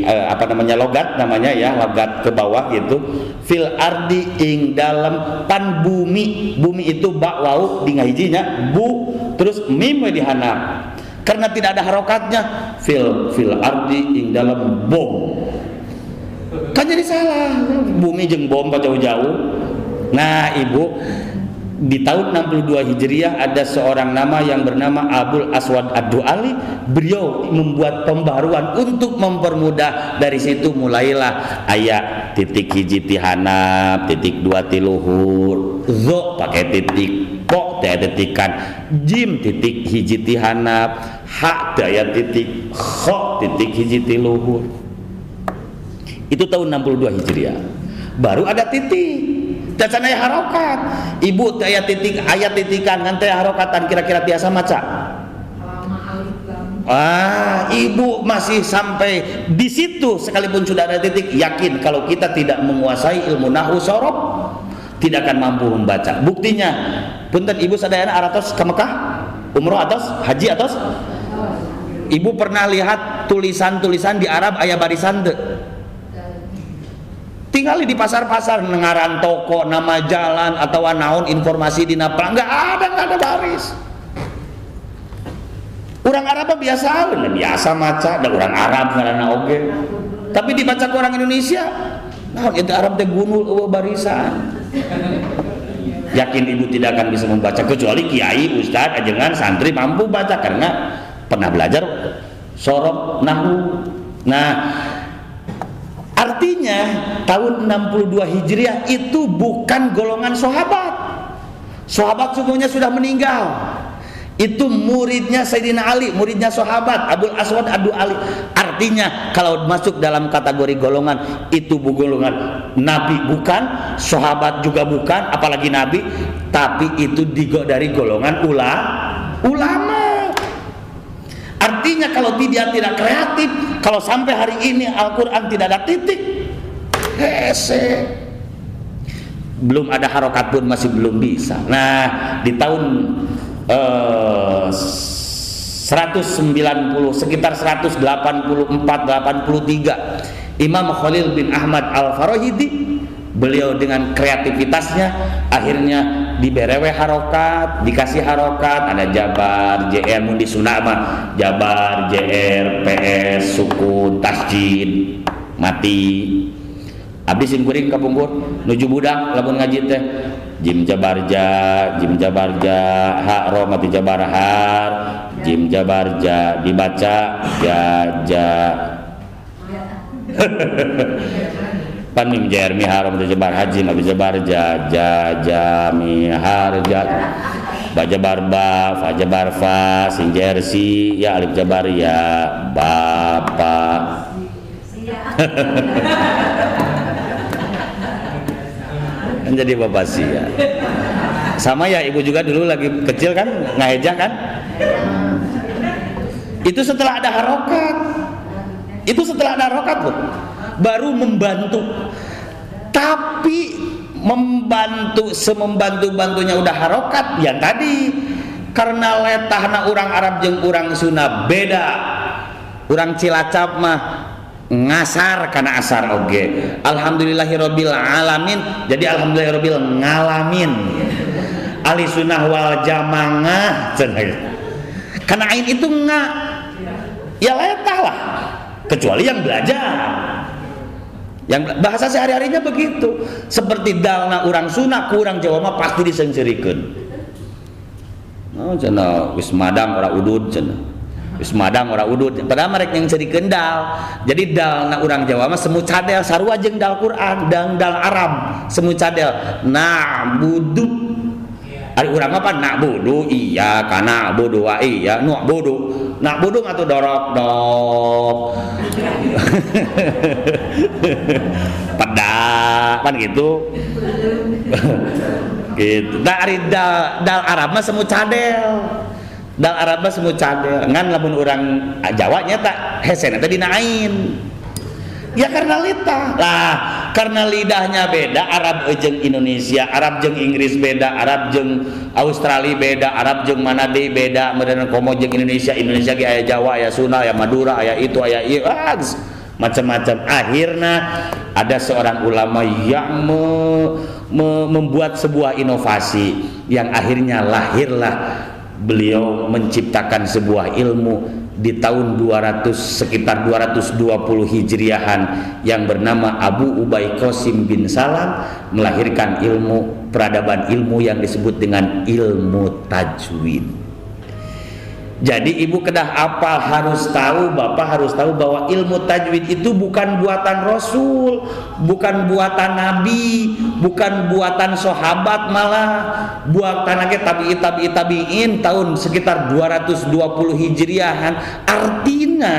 Speaker 2: apa namanya, logat namanya ya, logat ke bawah gitu. Fil ardi ing dalam pan bumi, bumi itu bak wau di ngahijinya bu, terus mim dihanap karena tidak ada harokatnya. Fil ardi ing dalam bom, kan jadi salah, bumi jeung bom jauh-jauh. Nah ibu, di tahun 62 Hijriah ada seorang nama yang bernama Abul Aswad Ad-Du'ali. Beliau membuat pembaruan untuk mempermudah. Dari situ mulailah ayat titik hiji tihanap, titik dua tiluhur, zo pakai titik, ko teh titikan, jim titik hiji tihanap, ha teh aya titik, kho titik hiji tiluhur. Itu tahun 62 Hijriah. Baru ada titik. Dacan aya harokat. Ibu teh aya titik, aya titikan ngan teh harokatan, kira-kira tiasa maca. Ibu masih sampai di situ sekalipun sudah ada titik, yakin kalau kita tidak menguasai ilmu nahwu sorof tidak akan mampu membaca. Buktinya, punten ibu sadayana aratos ke Mekah, umroh atos, haji atos. Ibu pernah lihat tulisan-tulisan di Arab aya barisan teu? Tinggali di pasar-pasar ngaran toko, nama jalan atau naon informasi di napa, nggak ada baris. Orang Arab biasa maca, dan orang Arab ngaranna oge. Tapi dibaca ke orang Indonesia, naon itu Arab teh gunul barisan. Yakin ibu tidak akan bisa membaca, kecuali kiai, ustad, ajengan, santri mampu baca karena pernah belajar sorof nahwu. Nah, artinya tahun 62 Hijriah itu bukan golongan sahabat. Sahabat semuanya sudah meninggal. Itu muridnya Sayyidina Ali, muridnya sahabat Abul Aswad Ad-Du'ali. Artinya kalau masuk dalam kategori golongan itu golongan nabi bukan, sahabat juga bukan, apalagi nabi, tapi itu dari golongan ulama. Artinya kalau tidak kreatif, kalau sampai hari ini Al-Quran tidak ada titik, hese, belum ada harokat pun masih belum bisa. Nah, di tahun 190, sekitar 184-83, Imam Khalil bin Ahmad Al-Farahidi, beliau dengan kreativitasnya akhirnya diberewe harokat, dikasih harokat, ada jabar, JR, mundi sunama, jabar, JR, PS, sukun, tasjid, mati. Abdi simkuring kapungkur nuju budak lamun ngaji teh jim jabarja, ha ro mati jabar har, jim jabarja dibaca ja pan mim jair mi haram jabar haji mati jabar ja mi har ja bajabar ba fa jabar fa sin jersi ya alif jabar ya bapak. Kan jadi bapak sih ya. Sama ya, ibu juga dulu lagi kecil kan ngahejang kan. Itu setelah ada harokat. Loh, baru membantu. Tapi membantu semembantu-bantunya udah harokat ya tadi, karena letahna orang Arab jeung urang Sunda beda. Urang Cilacap mah ngasar karena asar oge. Alhamdulillahirabbil alamin. Jadi alhamdulillahirabbil ngalamin. ahli sunnah wal jamaah karena ain itu enggak ya letah lah, kecuali yang belajar, yang bahasa sehari-harinya begitu. Seperti dalna orang Sunda kurang Jawa mah pasti disengsirikeun. Oh cenah wis madang ora udud cenah. Wis madang ora udud. Padahal mereka yang cerikeun dal. Jadi dalna orang Jawa mah semu cadel sarua jeung dal Quran, dan dal Arab semu cadel. Nah, budu ari urang apa nak bodoh iya kana bodoh wa iya nu bodoh nak bodoh atuh dorok dok pada kan gitu gitu. Nah ari dal Arab mah semu cadel, dal Arab mah semu cadel ngan lamun urang Jawa nya tak hesena teh dina ain ya karena lidah lah, karena lidahnya beda. Arab jeung Indonesia, Arab jeung Inggris beda, Arab jeung Australia beda, Arab jeung mana deui beda, meureun komo jeung Indonesia, Indonesia ge aya Jawa, aya Sunda, aya Madura, aya itu, aya ieu, macam-macam. Akhirnya ada seorang ulama yang membuat sebuah inovasi yang akhirnya lahirlah beliau menciptakan sebuah ilmu di tahun 200 sekitar 220 Hijriahan yang bernama Abu Ubay Qasim bin Salam, melahirkan ilmu peradaban ilmu yang disebut dengan ilmu tajwid. Jadi ibu kedah apal harus tahu, bapak harus tahu bahwa ilmu tajwid itu bukan buatan Rasul, bukan buatan Nabi, bukan buatan sahabat, malah buatan tabi'in tahun sekitar 220 Hijriahan. Artinya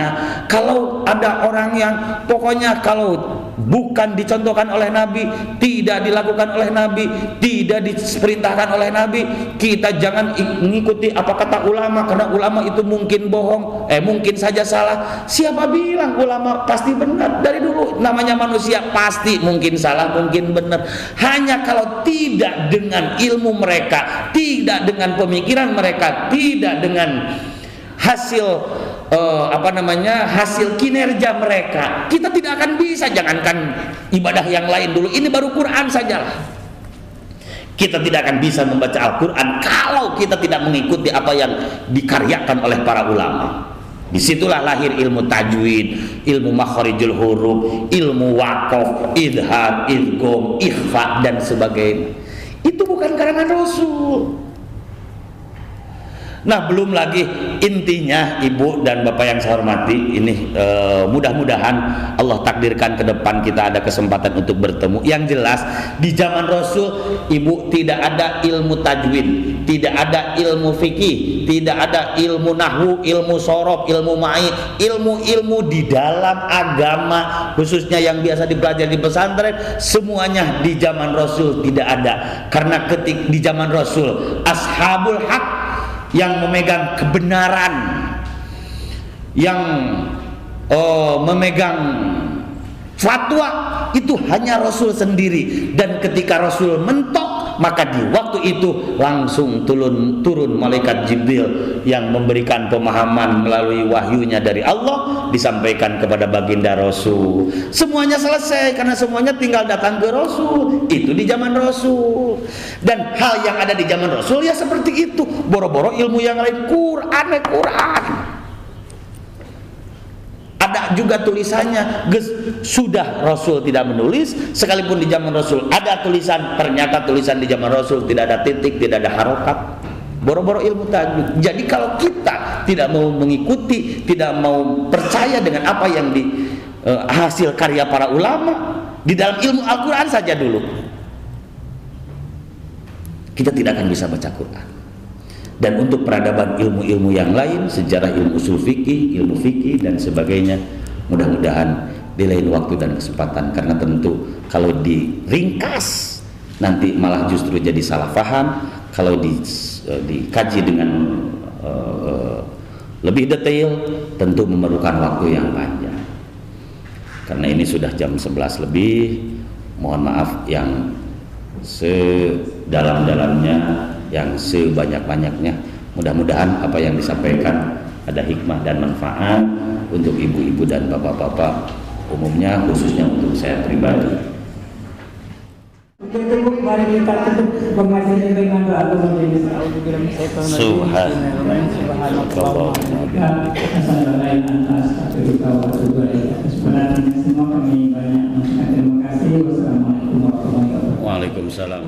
Speaker 2: kalau ada orang yang pokoknya kalau bukan dicontohkan oleh Nabi, tidak dilakukan oleh Nabi, tidak diperintahkan oleh Nabi, kita jangan mengikuti apa kata ulama, karena ulama itu mungkin bohong, mungkin saja salah. Siapa bilang ulama pasti benar? Dari dulu namanya manusia pasti mungkin salah, mungkin benar. Hanya kalau tidak dengan ilmu mereka, tidak dengan pemikiran mereka, tidak dengan hasil hasil kinerja mereka, kita tidak akan bisa. Jangankan ibadah yang lain dulu, ini baru Quran sajalah. Kita tidak akan bisa membaca Al-Quran kalau kita tidak mengikuti apa yang dikaryakan oleh para ulama. Disitulah lahir ilmu tajwid, ilmu makharijul huruf, ilmu waqaf, idhar, idgham, ikhfa dan sebagainya. Itu bukan karangan Rasul. Nah, belum lagi intinya ibu dan bapak yang saya hormati, ini mudah-mudahan Allah takdirkan ke depan kita ada kesempatan untuk bertemu. Yang jelas di zaman Rasul ibu tidak ada ilmu tajwid, tidak ada ilmu fikih, tidak ada ilmu nahwu, ilmu sorof, ilmu ma'i, ilmu-ilmu di dalam agama khususnya yang biasa dipelajari di pesantren, semuanya di zaman Rasul tidak ada. Karena di zaman Rasul ashabul haq yang memegang kebenaran, yang memegang fatwa itu hanya Rasul sendiri. Dan ketika Rasul mentok, maka di waktu itu langsung turun malaikat Jibril yang memberikan pemahaman melalui wahyunya dari Allah, disampaikan kepada baginda Rasul. Semuanya selesai karena semuanya tinggal datang ke Rasul. Itu di zaman Rasul. Dan hal yang ada di zaman Rasul ya seperti itu. Boro-boro ilmu yang lain Quran. Ada juga tulisannya, sudah Rasul tidak menulis, sekalipun di zaman Rasul ada tulisan, ternyata tulisan di zaman Rasul tidak ada titik, tidak ada harokat. Boro-boro ilmu tajwid. Jadi kalau kita tidak mau mengikuti, tidak mau percaya dengan apa yang hasil karya para ulama di dalam ilmu Al-Quran saja dulu, kita tidak akan bisa baca Quran. Dan untuk peradaban ilmu-ilmu yang lain, sejarah ilmu usul fikih, ilmu fikih dan sebagainya, mudah-mudahan di lain waktu dan kesempatan. Karena tentu kalau diringkas nanti malah justru jadi salah paham. Kalau dikaji dengan lebih detail tentu memerlukan waktu yang panjang. Karena ini sudah jam 11 lebih, mohon maaf yang sedalam-dalamnya, yang sebanyak-banyaknya. Mudah-mudahan apa yang disampaikan ada hikmah dan manfaat untuk ibu-ibu dan bapak-bapak umumnya, khususnya untuk saya pribadi.
Speaker 1: Cukup, mari kita tutup pengajian dengan doa majelis.
Speaker 2: Waalaikumsalam.